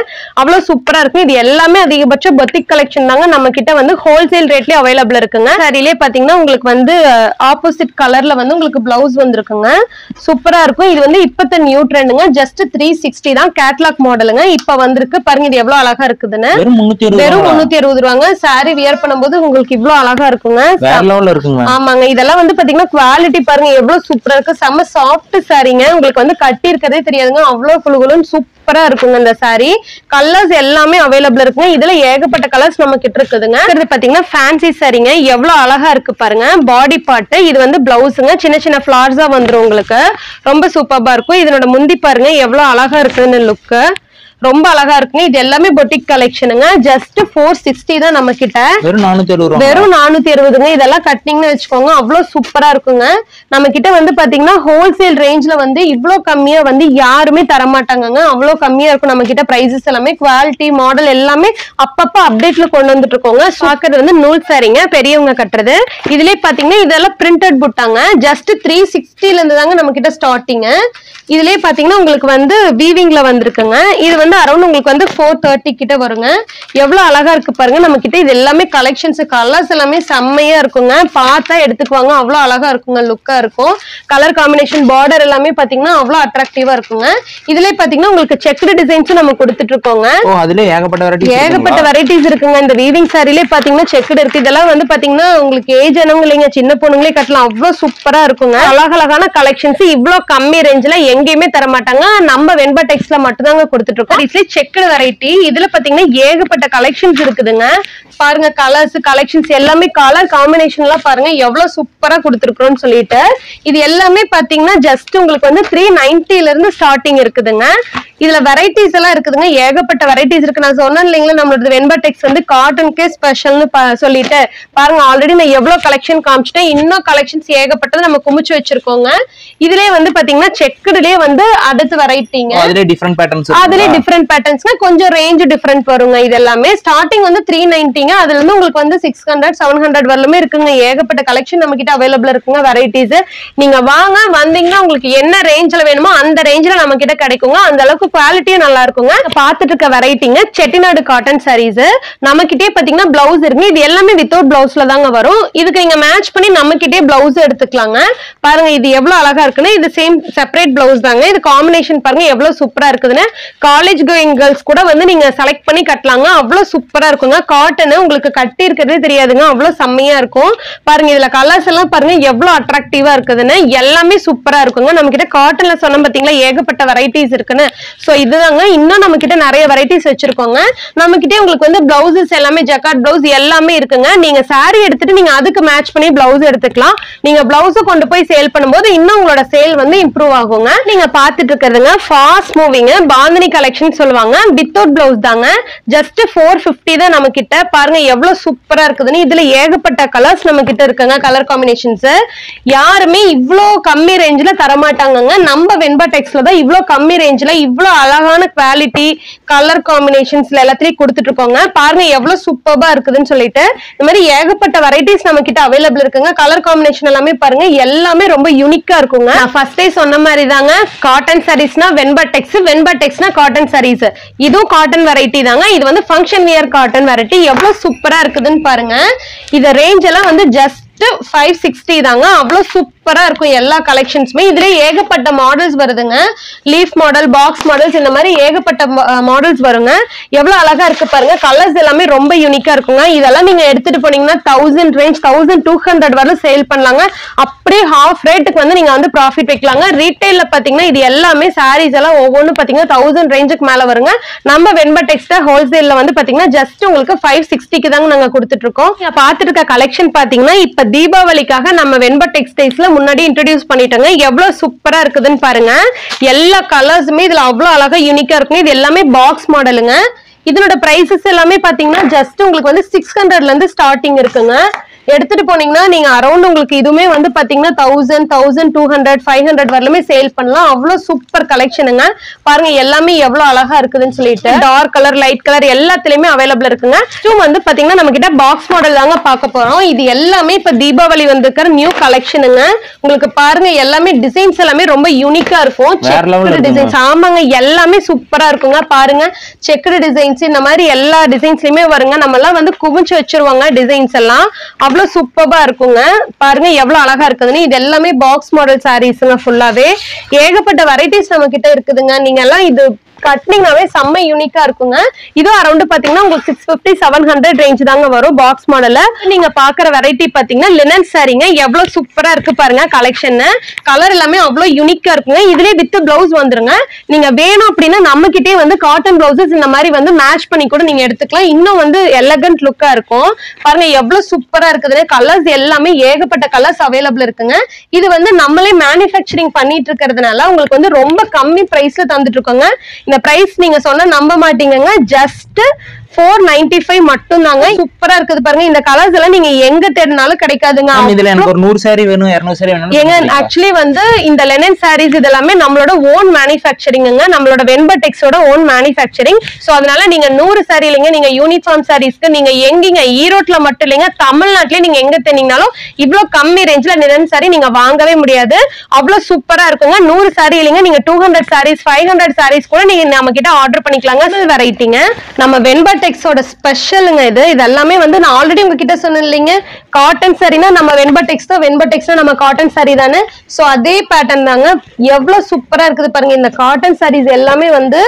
அவ்வளவு சூப்பரா இருக்கு. இது எல்லாமே அதிகபட்ச பொட்டிக் கலெக்ஷன் தாங்க. நம்ம கிட்ட வந்து ஹோல்சேல் ரேட்லயே அவைலபிள் இருக்குங்க. சாரிலே பாத்தீங்கன்னா உங்களுக்கு வந்து ஆப்போசிட் கலர்ல வந்து உங்களுக்கு பிளவுஸ் வந்துருக்குங்க. சூப்பரா இருக்கும். இது வந்து இப்பத்த நியூ ட்ரெண்டுங்க. ஜஸ்ட் 360 தான். கேட்லாக் மாடலுங்க. இப்ப வந்திருக்கு பாருங்க. இது எவ்வளவு அழகா இருக்குதுன்னு. வெறும் 360 ரூபாங்க. சாரி வியர் பண்ணும்போது உங்களுக்கு இவ்வளவு அழகா இருக்குங்க. ஆமாங்க. இதெல்லாம் வந்து பாத்தீங்கன்னா குவாலிட்டி பாருங்க எவ்வளவு சூப்பரா இருக்கு. செம்ம சாஃப்ட் சாரிங்க. உங்களுக்கு வந்து கட்டி இருக்கிறதே தெரியாதுங்க. அவ்வளவு குளுகுலுன்னு சூப்பரா இருக்குங்க இந்த சாரி. கலர்ஸ் எல்லாமே அவைலபிள் இருக்குங்க. இதுல ஏகப்பட்ட கலர்ஸ் நம்ம கிட்ட இருக்குதுங்க. இது பாத்தீங்கன்னா ஃபேன்சி சாரிங்க. எவ்வளவு அழகா இருக்கு பாருங்க. பாடி பார்ட் இது வந்து பிளவுஸுங்க. சின்ன சின்ன ஃபிளார்ஸா வந்துரும் உங்களுக்கு. ரொம்ப சூப்பரா இருக்கும். இதனோட முந்தி பாருங்க எவ்வளவு அழகா இருக்குன்னு லுக். ரொம்ப அழகா இருக்குங்க. இது எல்லாமே பொட்டிக் கலெக்ஷனுங்க. ஜஸ்ட் 460 தான் நம்ம கிட்ட. வெறும் 460ங்க. இதெல்லாம் கட்டிங்னு வச்சுக்கோங்க. அவ்வளவு சூப்பரா இருக்குங்க. நம்ம கிட்ட வந்து பாத்தீங்கன்னா ஹோல்சேல் ரேஞ்ச்ல வந்து இவ்வளவு கம்மியா வந்து யாருமே தரமாட்டாங்க. அவ்வளவு கம்மியா இருக்கும் நம்ம கிட்ட. பிரைசஸ் எல்லாமே குவாலிட்டி மாடல் எல்லாமே அப்பப்ப அப்டேட்ல கொண்டு வந்துட்டு இருக்கோங்க. பாக்குறது வந்து நூல் சாரிங்க. பெரியவங்க கட்டுறது. இதுலயே பாத்தீங்கன்னா இதெல்லாம் பிரிண்டட் புட்டாங்க. ஜஸ்ட் 360ல இருந்து தாங்க நம்ம கிட்ட ஸ்டார்டிங். இதுலயே பாத்தீங்கன்னா உங்களுக்கு வந்து வீவிங்ல வந்திருக்குங்க. இது வந்து அரௌண்ட் உங்களுக்கு வந்து 430 கிட்ட வருங்க. எவ்வளவு அழகா இருக்கு பாருங்க. நம்ம கிட்ட இது எல்லாமே கலெக்ஷன்ஸ் கலர்ஸ் எல்லாமே செம்மையா இருக்குங்க. பார்த்தா எடுத்துக்குவாங்க. அவ்வளவு அழகா இருக்குங்க. லுக்கா இருக்கும். கலர் காம்பினேஷன் பார்டர் எல்லாமே பாத்தீங்கன்னா அவ்வளவு அட்ராக்டிவா இருக்குங்க. இதுலயே பாத்தீங்கன்னா உங்களுக்கு செக்டு டிசைன்ஸ் நம்ம கொடுத்துட்டு இருக்கோங்க. ஏகப்பட்ட வெரைட்டிஸ் இருக்குங்க. இந்த வீவிங் சாரிலே பாத்தீங்கன்னா செக்டு இருக்கு. இதெல்லாம் வந்து பாத்தீங்கன்னா உங்களுக்கு ஏஜ் ஆனவங்க இல்லைங்க, சின்ன பொண்ணுங்களே கட்டலாம். அவ்வளவு சூப்பரா இருக்குங்க. அழகழகான கலெக்ஷன்ஸ் இவ்வளவு கம்மி ரேஞ்ச்ல எங்கேயுமே தர மாட்டாங்க. நம்ம வெண்பா டெக்ஸ்ல மட்டும் தாங்க கொடுத்துட்டு இருக்கோம். Checked variety. இதுல பாத்தீங்கன்னா ஏகப்பட்ட கலெக்ஷன்ஸ் இருக்குதுங்க. பாருங்க கலர்ஸ் கலெக்ஷன்ஸ் எல்லாமே கலர் காம்பினேஷன் எல்லாம் பாருங்க எவ்வளவு சூப்பரா கொடுத்துருக்கோம்னு சொல்லிட்டு. இது எல்லாமே பாத்தீங்கன்னா ஜஸ்ட் உங்களுக்கு வந்து 390ல இருந்து ஸ்டார்டிங் இருக்குதுங்க. இதுல வெரைட்டிஸ் எல்லாம் இருக்குதுங்க. ஏகப்பட்ட வெரைட்டிஸ் இருக்கு. நான் சொன்னேன் இல்லைங்களா நம்மளோட வெண்பா டெக்ஸ் வந்து காட்டனுக்கே ஸ்பெஷல்னு சொல்லிட்டு பாருங்க. ஆல்ரெடி நான் எவ்வளவு கலெக்ஷன் காமிச்சிட்டேன். இன்னும் கலெக்ஷன்ஸ் ஏகப்பட்டது நம்ம குமிச்சு வச்சிருக்கோங்க. இதுலயே வந்து பாத்தீங்கன்னா செக்குடுலயே வந்து அடுத்து வெரைட்டிங்க. அதுலயே டிஃபரெண்ட் பேட்டர்ன்ஸ்ங்க. கொஞ்சம் ரேஞ்ச் டிஃபரெண்ட் வருங்க. இது எல்லாமே ஸ்டார்டிங் வந்து 390ங்க. அதுல இருந்து உங்களுக்கு வந்து 600 700 வரலுமே இருக்குங்க. ஏகப்பட்ட கலெக்ஷன் நம்ம கிட்ட அவைலபிள் இருக்குங்க. வெரைட்டிஸ் நீங்க வாங்க. வந்தீங்கன்னா உங்களுக்கு என்ன ரேஞ்ச்ல வேணுமோ அந்த ரேஞ்ச்ல நம்ம கிட்ட கிடைக்குங்க. அந்த அளவுக்கு குவாலிட்டியும் நல்லா இருக்குங்க. பாத்துட்டு இருக்க வெரைட்டிங்க செட்டிநாடு காட்டன் சாரீஸ். நம்ம கிட்டே பாத்தீங்கன்னா பிளவுஸ் இருக்கு. இது எல்லாமே வித்தவுட் பிளவுஸ்ல தாங்க வரும். இதுக்கு நீங்க மேட்ச் பண்ணி நம்ம கிட்டே பிளவுஸ் எடுத்துக்கலாங்க. பாருங்க இது எவ்வளவு அழகா இருக்குன்னு. இது சேம் செப்பரேட் பிளவுஸ் தாங்க. இது காம்பினேஷன் பாருங்க எவ்வளவு சூப்பரா இருக்குதுன்னு. காலேஜ் கோயிங் கேர்ள்ஸ் கூட வந்து நீங்க செலக்ட் பண்ணி கட்டலாங்க. அவ்வளவு சூப்பரா இருக்குங்க. காட்டன் உங்களுக்கு கட்டி இருக்கிறதே தெரியாதுங்க. அவ்வளவு செம்மையா இருக்கும். பாருங்க இதுல கலர்ஸ் எல்லாம் பாருங்க எவ்வளவு அட்ராக்டிவா இருக்குதுன்னு. எல்லாமே சூப்பரா இருக்குங்க. நம்ம கிட்ட காட்டன்ல சொன்ன பாத்தீங்களா ஏகப்பட்ட வெரைட்டிஸ் இருக்குன்னு. சோ இதுதாங்க. இன்னும் நம்ம கிட்ட நிறைய வெரைட்டிஸ் வச்சிருக்கோங்க. நம்ம கிட்ட உங்களுக்கு வந்து பிளவுசஸ் எல்லாமே ஜக்கார்ட் பிளவுஸ் எல்லாமே இருக்குங்க. நீங்க சாரி எடுத்துட்டு நீங்க அதுக்கு மேட்ச் பண்ணி பிளவுஸ் எடுத்துக்கலாம். நீங்க பிளவுஸ் கொண்டு போய் சேல் பண்ணும்போது இன்னும் உங்களோட சேல் வந்து இம்ப்ரூவ் ஆகுங்க. நீங்க பாத்துட்டு இருக்கிறதுங்க ஃபாஸ்ட் மூவிங் பாந்தினி கலெக்ஷன் சொல்லுவாங்க. வித்தவுட் பிளவுஸ் தாங்க. ஜஸ்ட் 450 தான் நம்ம கிட்ட. பாருங்க எவ்வளவு சூப்பரா இருக்குதுன்னு. இதுல ஏகப்பட்ட கலர்ஸ் நம்ம கிட்ட இருக்குங்க. கலர் காம்பினேஷன்ஸ் யாருமே இவ்வளவு கம்மி ரேஞ்ச்ல தரமாட்டாங்க. நம்ம வெண்பா டெக்ஸ்ல தான் இவ்வளவு கம்மி ரேஞ்ச்ல இவ்வளவு எவ்வளவு அழகான குவாலிட்டி கலர் காம்பினேஷன்ஸ்ல எல்லாத்தையும் கொடுத்துட்டு இருக்கோங்க. பாருங்க எவ்வளவு சூப்பர்பா இருக்குதுன்னு சொல்லிட்டு. இந்த மாதிரி ஏகப்பட்ட வெரைட்டிஸ் நம்ம கிட்ட அவைலபிள் இருக்குங்க. கலர் காம்பினேஷன் எல்லாமே பாருங்க எல்லாமே ரொம்ப யூனிக்கா இருக்குங்க. நான் ஃபர்ஸ்டே சொன்ன மாதிரி தாங்க, காட்டன் சாரீஸ்னா வெண்பட்டெக்ஸ்னா காட்டன் சாரீஸ். இதுவும் காட்டன் வெரைட்டி தாங்க. இது வந்து ஃபங்க்ஷன் வியர் காட்டன் வெரைட்டி. எவ்வளவு சூப்பரா இருக்குதுன்னு பாருங்க. இந்த ரேஞ்ச் எல்லாம் வந்து ஜஸ்ட் 560 தாங்க. அவ்வளவு சூப்பரா இருக்கும் எல்லா கலெக்ஷன்ஸுமே. இதுல ஏகப்பட்ட மாடல்ஸ் வருதுங்க. லீஃப் மாடல், பாக்ஸ் மாடல்ஸ், இந்த மாதிரி ஏகப்பட்ட மாடல்ஸ் வருங்க. எவ்வளவு அழகா இருக்கு பாருங்க. கலர்ஸ் எல்லாமே ரொம்ப யூனிக்கா இருக்குங்க. இதெல்லாம் நீங்க எடுத்துட்டு போனீங்கன்னா 1000 ரேஞ்ச் 1200 வரை சேல் பண்ணலாங்க. அப்படியே ஹாஃப் ரேட்டுக்கு வந்து நீங்க வந்து ப்ராஃபிட் வைக்கலாங்க. ரீட்டைல்ல பாத்தீங்கன்னா இது எல்லாமே சாரீஸ் எல்லாம் ஒவ்வொன்றும் பாத்தீங்கன்னா 1000 ரேஞ்சுக்கு மேல வருங்க. நம்ம வெண்பட்டெக்ஸ்ல ஹோல்சேல்ல வந்து பாத்தீங்கன்னா ஜஸ்ட் உங்களுக்கு 560க்கு தாங்க நாங்க கொடுத்துட்டு இருக்கோம். பாத்துட்டு இருக்க கலெக்ஷன் பாத்தீங்கன்னா இப்ப தீபாவளிக்காக நம்ம வெண்பட்டெக்ஸ்டைல்ஸ்ல முன்னாடி இன்ட்ரோடியூஸ் பண்ணிட்டோங்க. எவ்வளவு சூப்பரா இருக்குதுன்னு பாருங்க. எல்லா கலர்ஸுமே இதுல அவ்வளவு அழகா யூனிக்கா இருக்கும். இது எல்லாமே பாக்ஸ் மாடலுங்க. இதனோட பிரைசஸ் எல்லாமே பாத்தீங்கன்னா ஜஸ்ட் உங்களுக்கு வந்து 600ல இருந்து ஸ்டார்டிங் இருக்குங்க. எடுத்துட்டு போனீங்கன்னா நீங்க அரௌண்ட் உங்களுக்கு இதுவுமே வந்து பாத்தீங்கன்னா 1000, 1200, 500 வரலுமே சேல் பண்ணலாம். அவ்வளவு சூப்பர் கலெக்ஷனுங்க. பாருங்க எல்லாமே எவ்வளவு அழகா இருக்குதுன்னு சொல்லிட்டு. டார்க் கலர், லைட் கலர் எல்லாத்துலயுமே அவைலபிள் இருக்குங்க. இதுவும் வந்து பாத்தீங்கன்னா நம்ம கிட்ட பாக்ஸ் மாடல் தாங்க பார்க்க போறோம். இது எல்லாமே இப்ப தீபாவளி வந்திருக்கிற நியூ கலெக்ஷனுங்க. உங்களுக்கு பாருங்க எல்லாமே டிசைன்ஸ் எல்லாமே ரொம்ப யூனிக்கா இருக்கும். செக்குடு டிசைன்ஸ், ஆமாங்க எல்லாமே சூப்பரா இருக்குங்க. பாருங்க செக்குடு டிசைன்ஸ் இந்த மாதிரி எல்லா டிசைன்ஸ்லயுமே வருங்க. நம்ம எல்லாம் வந்து குவிச்சு வச்சிருவாங்க டிசைன்ஸ் எல்லாம். அவ்வளவு சூப்பரா இருக்குங்க. பாருங்க எவ்வளவு அழகா இருக்குதுன்னு. இது எல்லாமே பாக்ஸ் மாடல் சாரீஸ்ங்க. ஃபுல்லாவே ஏகப்பட்ட வெரைட்டிஸ் நம்ம கிட்ட இருக்குதுங்க. நீங்க எல்லாம் இது கட்டினீங்கனாவே செம்ம யூனிக்கா இருக்குங்க. இது அரௌண்ட் பாத்தீங்கன்னா உங்களுக்கு 650, 700 ரேஞ்ச் தாங்க வரும் பாக்ஸ் மாடல்ல. நீங்க பாக்குற வெரைட்டி பாத்தீங்கன்னா லினன் சாரீங்க. எவ்வளவு சூப்பரா இருக்கு பாருங்க கலெக்ஷன். கலர் எல்லாமே அவ்வளவு யூனிக்கா இருக்குங்க. இதுலயே வித் பிளவுஸ் வந்துருங்க. நீங்க வேணும் அப்படின்னா நம்ம கிட்டே வந்து காட்டன் பிளவுசஸ் இந்த மாதிரி வந்து மேட்ச் பண்ணி கூட நீங்க எடுத்துக்கலாம். இன்னும் வந்து எலகன்ட் லுக்கா இருக்கும். பாருங்க எவ்வளவு சூப்பரா இருக்குதுன்னு. கலர்ஸ் எல்லாமே ஏகப்பட்ட கலர்ஸ் அவைலபிள் இருக்குங்க. இது வந்து நம்மளே மேனுஃபேக்சரிங் பண்ணிட்டு இருக்கிறதுனால உங்களுக்கு வந்து ரொம்ப கம்மி பிரைஸ்ல தந்துட்டு இருக்கோங்க. இந்த பிரைஸ் நீங்க சொன்னா நம்ப மாட்டீங்க. ஜஸ்ட் 495 மட்டும் தாங்க. சூப்பரா இருக்குது பாருங்க. இந்த கலர்ஸ் எல்லாம் நீங்க எங்க தேடினாலும் கிடைக்காதுங்க. இதுல எனக்கு ஒரு 100 saree வேணும், 200 saree வேணும். ஏங்க ஆக்சுவலி வந்து இந்த லெனன் சாரீஸ் இதெல்லாமே நம்மளோட ஓன் மேனுஃபேக்சரிங்ங்க. நம்மளோட வெண்பட்டெக்ஸோட ஓன் மேனுஃபேக்சரிங். சோ அதனால நீங்க 100 saree இல்லைங்க, நீங்க யூனிஃபார்ம் சாரீஸ்க்கு நீங்க எங்கீங்க ஈரோட்ல மட்டும் இல்லைங்க, தமிழ்நாட்டிலே நீங்க எங்க தேடினாலும் இவ்வளவு கம்மி ரேஞ்ச்ல லெனன் சாரி நீங்க வாங்கவே முடியாது. அவ்வளவு சூப்பரா இருக்குங்க. 100 saree இல்லைங்க, நீங்க 200 sarees 500 sarees கூட நீங்க நம்ம கிட்ட ஆர்டர் பண்ணிக்கலாங்க. வெரைட்டிங்க நம்ம வெண்பட்டெக்ஸோட ஸ்பெஷலுங்க. இது எல்லாமே வந்து நான் ஆல்ரெடி உங்ககிட்ட சொன்னேன் இல்லைங்க, காட்டன் சாரினா நம்ம வெண்பட்டெக்ஸ் தான், வெண்பட்டெக்ஸ்னா நம்ம காட்டன் சாரி தானே. சோ அதே பேட்டர்ன் தாங்க. எவ்வளவு சூப்பரா இருக்குது பாருங்க. இந்த காட்டன் சாரீஸ் எல்லாமே வந்து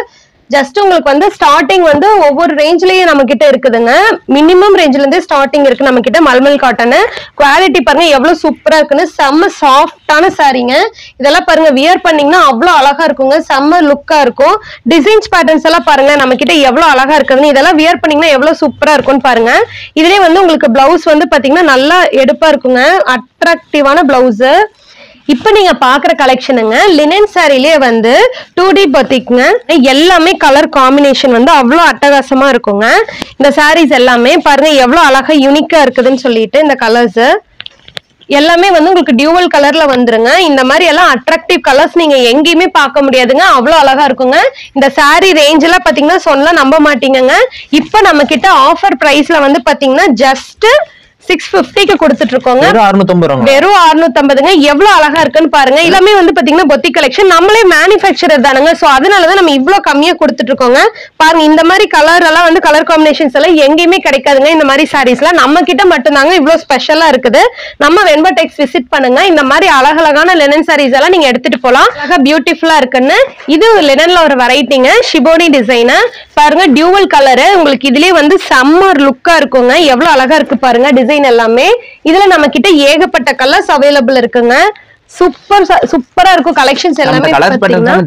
ஜஸ்ட் உங்களுக்கு வந்து ஸ்டார்டிங் வந்து ஒவ்வொரு ரேஞ்ச்லயும் நம்ம கிட்ட இருக்குதுங்க. மினிமம் ரேஞ்ச்ல இருந்தே ஸ்டார்டிங் இருக்கு நம்ம கிட்ட. மல்மல் காட்டன் குவாலிட்டி பாருங்க எவ்வளவு சூப்பரா இருக்குன்னு. செம்ம சாஃப்டான சாரீங்க. இதெல்லாம் பாருங்க வியர் பண்ணீங்கன்னா அவ்வளவு அழகா இருக்குங்க. செம்ம லுக்கா இருக்கும். டிசைன்ஸ் பேட்டர்ன்ஸ் எல்லாம் பாருங்க நம்ம கிட்ட எவ்வளவு அழகா இருக்குதுன்னு. இதெல்லாம் வியர் பண்ணீங்கன்னா எவ்வளவு சூப்பரா இருக்கும்னு பாருங்க. இதுலயே வந்து உங்களுக்கு பிளவுஸ் வந்து பாத்தீங்கன்னா நல்லா எடுப்பா இருக்குங்க. அட்ராக்டிவான பிளவுஸ். இப்ப நீங்க பாக்குற கலெக்ஷனுங்க லினன் சாரிலேயே வந்து 2D பத்திக்குங்க. எல்லாமே கலர் காம்பினேஷன் வந்து அவ்வளவு அட்டகாசமா இருக்குங்க. இந்த சாரீஸ் எல்லாமே பாருங்க எவ்வளவு அழகா யூனிக்கா இருக்குதுன்னு சொல்லிட்டு. இந்த கலர்ஸ் எல்லாமே வந்து உங்களுக்கு டியூவல் கலர்ல வந்துருங்க. இந்த மாதிரி எல்லாம் அட்ராக்டிவ் கலர்ஸ் நீங்க எங்கேயுமே பார்க்க முடியாதுங்க. அவ்வளவு அழகா இருக்குங்க. இந்த சாரி ரேஞ்ச் எல்லாம் பாத்தீங்கன்னா சொன்னா நம்ப மாட்டீங்க. இப்ப நம்ம கிட்ட ஆஃபர் பிரைஸ்ல வந்து பாத்தீங்கன்னா ஜஸ்ட் 650க்கு கொடுத்துட்டு இருக்கோங்க. வெறும் 650ங்க. எவ்வளவு அழகா இருக்குன்னு பாருங்க. எல்லாமே வந்து பாத்தீங்கன்னா பொத்தி கலெக்ஷன். நம்மளே மேனுஃபேக்சரர் தானுங்க. சோ அதனாலதான் நம்ம இவ்வளவு கம்மியா கொடுத்துட்டு இருக்கோங்க. பாருங்க இந்த மாதிரி கலர் எல்லாம் வந்து கலர் காம்பினேஷன்ஸ் எல்லாம் எங்கேயுமே கிடைக்காதுங்க. இந்த மாதிரி சாரீஸ்லாம் நம்ம கிட்ட மட்டும்தாங்க இவ்வளவு ஸ்பெஷலா இருக்குது. நம்ம வெண்பட்டெக்ஸ் விசிட் பண்ணுங்க. இந்த மாதிரி அழகழகான லெனன் சாரீஸ் எல்லாம் நீங்க எடுத்துட்டு போலாம். அழகா பியூட்டிஃபுல்லா இருக்குன்னு. இது லெனன்ல ஒரு வெரைட்டிங்க. ஷிபோனி டிசைன் பாருங்க. டியூவல் கலரு உங்களுக்கு இதுலயே வந்து சம்மர் லுக்கா இருக்குங்க. எவ்வளவு அழகா இருக்கு பாருங்க டிசைன் எல்லாமே. இதுல நம்ம கிட்ட ஏகப்பட்ட கலர்ஸ் அவைலபிள் இருக்குங்க. சூப்பரா இருக்கும் கலெக்ஷன்ஸ் எல்லாமே.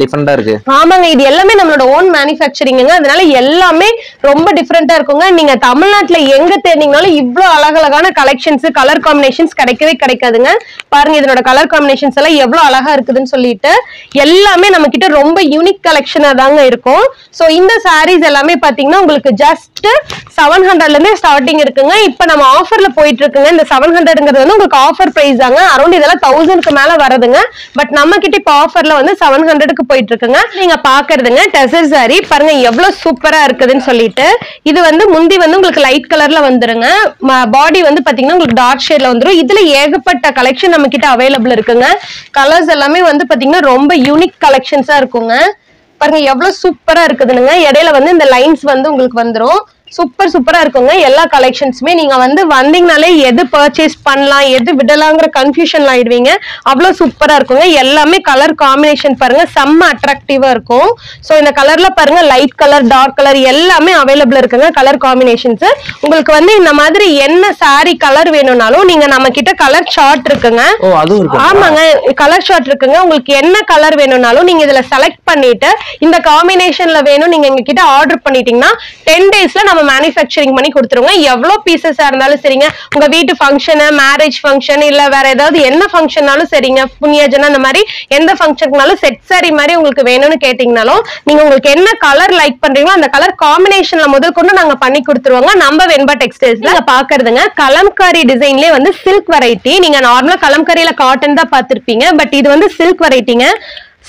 டிஃபரெண்டா இருக்கு. ஆமாங்க இது எல்லாமே நம்மளோட ஓன் மேனுஃபேக்சரிங்ங்க. அதனால எல்லாமே ரொம்ப டிஃபரெண்டா இருக்குங்க. நீங்க தமிழ்நாட்டுல எங்க தேடினாலும் இவ்வளவு அழகழகான கலெக்ஷன்ஸ் கலர் காம்பினேஷன்ஸ் கிடைக்கவே கிடைக்காதுங்க. பாருங்க இதனோட கலர் காம்பினேஷன்ஸ் எல்லாம் எவ்வளவு அழகா இருக்குதுன்னு சொல்லிட்டு. எல்லாமே நம்ம கிட்ட ரொம்ப யூனிக் கலெக்ஷனா தாங்க இருக்கும். சோ இந்த சாரீஸ் எல்லாமே பாத்தீங்கன்னா உங்களுக்கு ஜஸ்ட் 700ல இருந்து ஸ்டார்டிங் இருக்குங்க. இப்ப நம்ம ஆஃபர்ல போயிட்டு இருக்குங்க. இந்த 700ங்கிறது வந்து உங்களுக்கு ஆஃபர் பிரைஸ் தாங்க. அரௌண்ட் இதெல்லாம் 1000க்கு மேல மேல வருதுங்க. பட் நம்ம கிட்ட இப்ப ஆஃபர்ல வந்து 700க்கு போயிட்டு இருக்குங்க. நீங்க பாக்குறதுங்க டசர் சாரி பாருங்க எவ்வளவு சூப்பரா இருக்குதுன்னு சொல்லிட்டு. இது வந்து முந்தி வந்து உங்களுக்கு லைட் கலர்ல வந்துருங்க. பாடி வந்து பாத்தீங்கன்னா உங்களுக்கு டார்க் ஷேட்ல வந்துரும். இதுல ஏகப்பட்ட கலெக்ஷன் நம்ம கிட்ட அவைலபிள் இருக்குங்க. கலர்ஸ் எல்லாமே வந்து பாத்தீங்கன்னா ரொம்ப யூனிக் கலெக்ஷன்ஸா இருக்குங்க. பாருங்க எவ்வளவு சூப்பரா இருக்குதுங்க. இடையில வந்து இந்த லைன்ஸ் வந்து உங்களுக்கு வந்துரும். சூப்பரா இருக்குங்க. எல்லா கலெக்ஷன்ஸுமே நீங்க வந்து வந்தீங்கனாலே எது பர்ச்சேஸ் பண்ணலாம் எது விடலாங்கிற கன்ஃபியூஷன்ல ஆயிடுவீங்க. அவ்வளவு சூப்பரா இருக்குங்க. எல்லாமே கலர் காம்பினேஷன் பாருங்க செம்ம அட்ராக்டிவா இருக்கும். சோ இந்த கலர்ல பாருங்க லைட் கலர் டார்க் கலர் எல்லாமே அவைலபிள் இருக்குங்க. கலர் காம்பினேஷன்ஸ் உங்களுக்கு வந்து இந்த மாதிரி என்ன சாரி கலர் வேணும்னாலும் நீங்க நம்ம கிட்ட கலர் சார்ட் இருக்குங்க. ஆமாங்க கலர் சார்ட் இருக்குங்க. உங்களுக்கு என்ன கலர் வேணும்னாலும் நீங்க இதுல செலக்ட் பண்ணிட்டு இந்த காம்பினேஷன்ல வேணும் நீங்க எங்க கிட்ட ஆர்டர் பண்ணிட்டீங்கன்னா 10 daysல நம்ம மேனுஃபேக்சரிங் பண்ணி கொடுத்துருவோங்க. எவ்வளவு பீசஸா இருந்தாலும் சரிங்க. உங்க வீட்டு ஃபங்க்ஷன் மேரேஜ் ஃபங்க்ஷன் இல்ல வேற ஏதாவது என்ன ஃபங்க்ஷன்னாலும் சரிங்க. புண்ணியஜன அந்த மாதிரி எந்த ஃபங்க்ஷனுக்குனாலும் செட் சாரி மாதிரி உங்களுக்கு வேணும்னு கேட்டீங்கனாலும் நீங்க உங்களுக்கு என்ன கலர் லைக் பண்றீங்களோ அந்த கலர் காம்பினேஷன்ல முதல் கொண்டு நாங்க பண்ணி கொடுத்துருவோங்க. நம்ம வெண்பா டெக்ஸ்டைல்ஸ்ல நீங்க பாக்குறதுங்க கலம்காரி டிசைன்லயே வந்து சில்க் வெரைட்டி. நீங்க நார்மலா கலம்காரியில காட்டன் தான் பாத்திருப்பீங்க. பட் இது வந்து சில்க் வெரைட்டிங்க.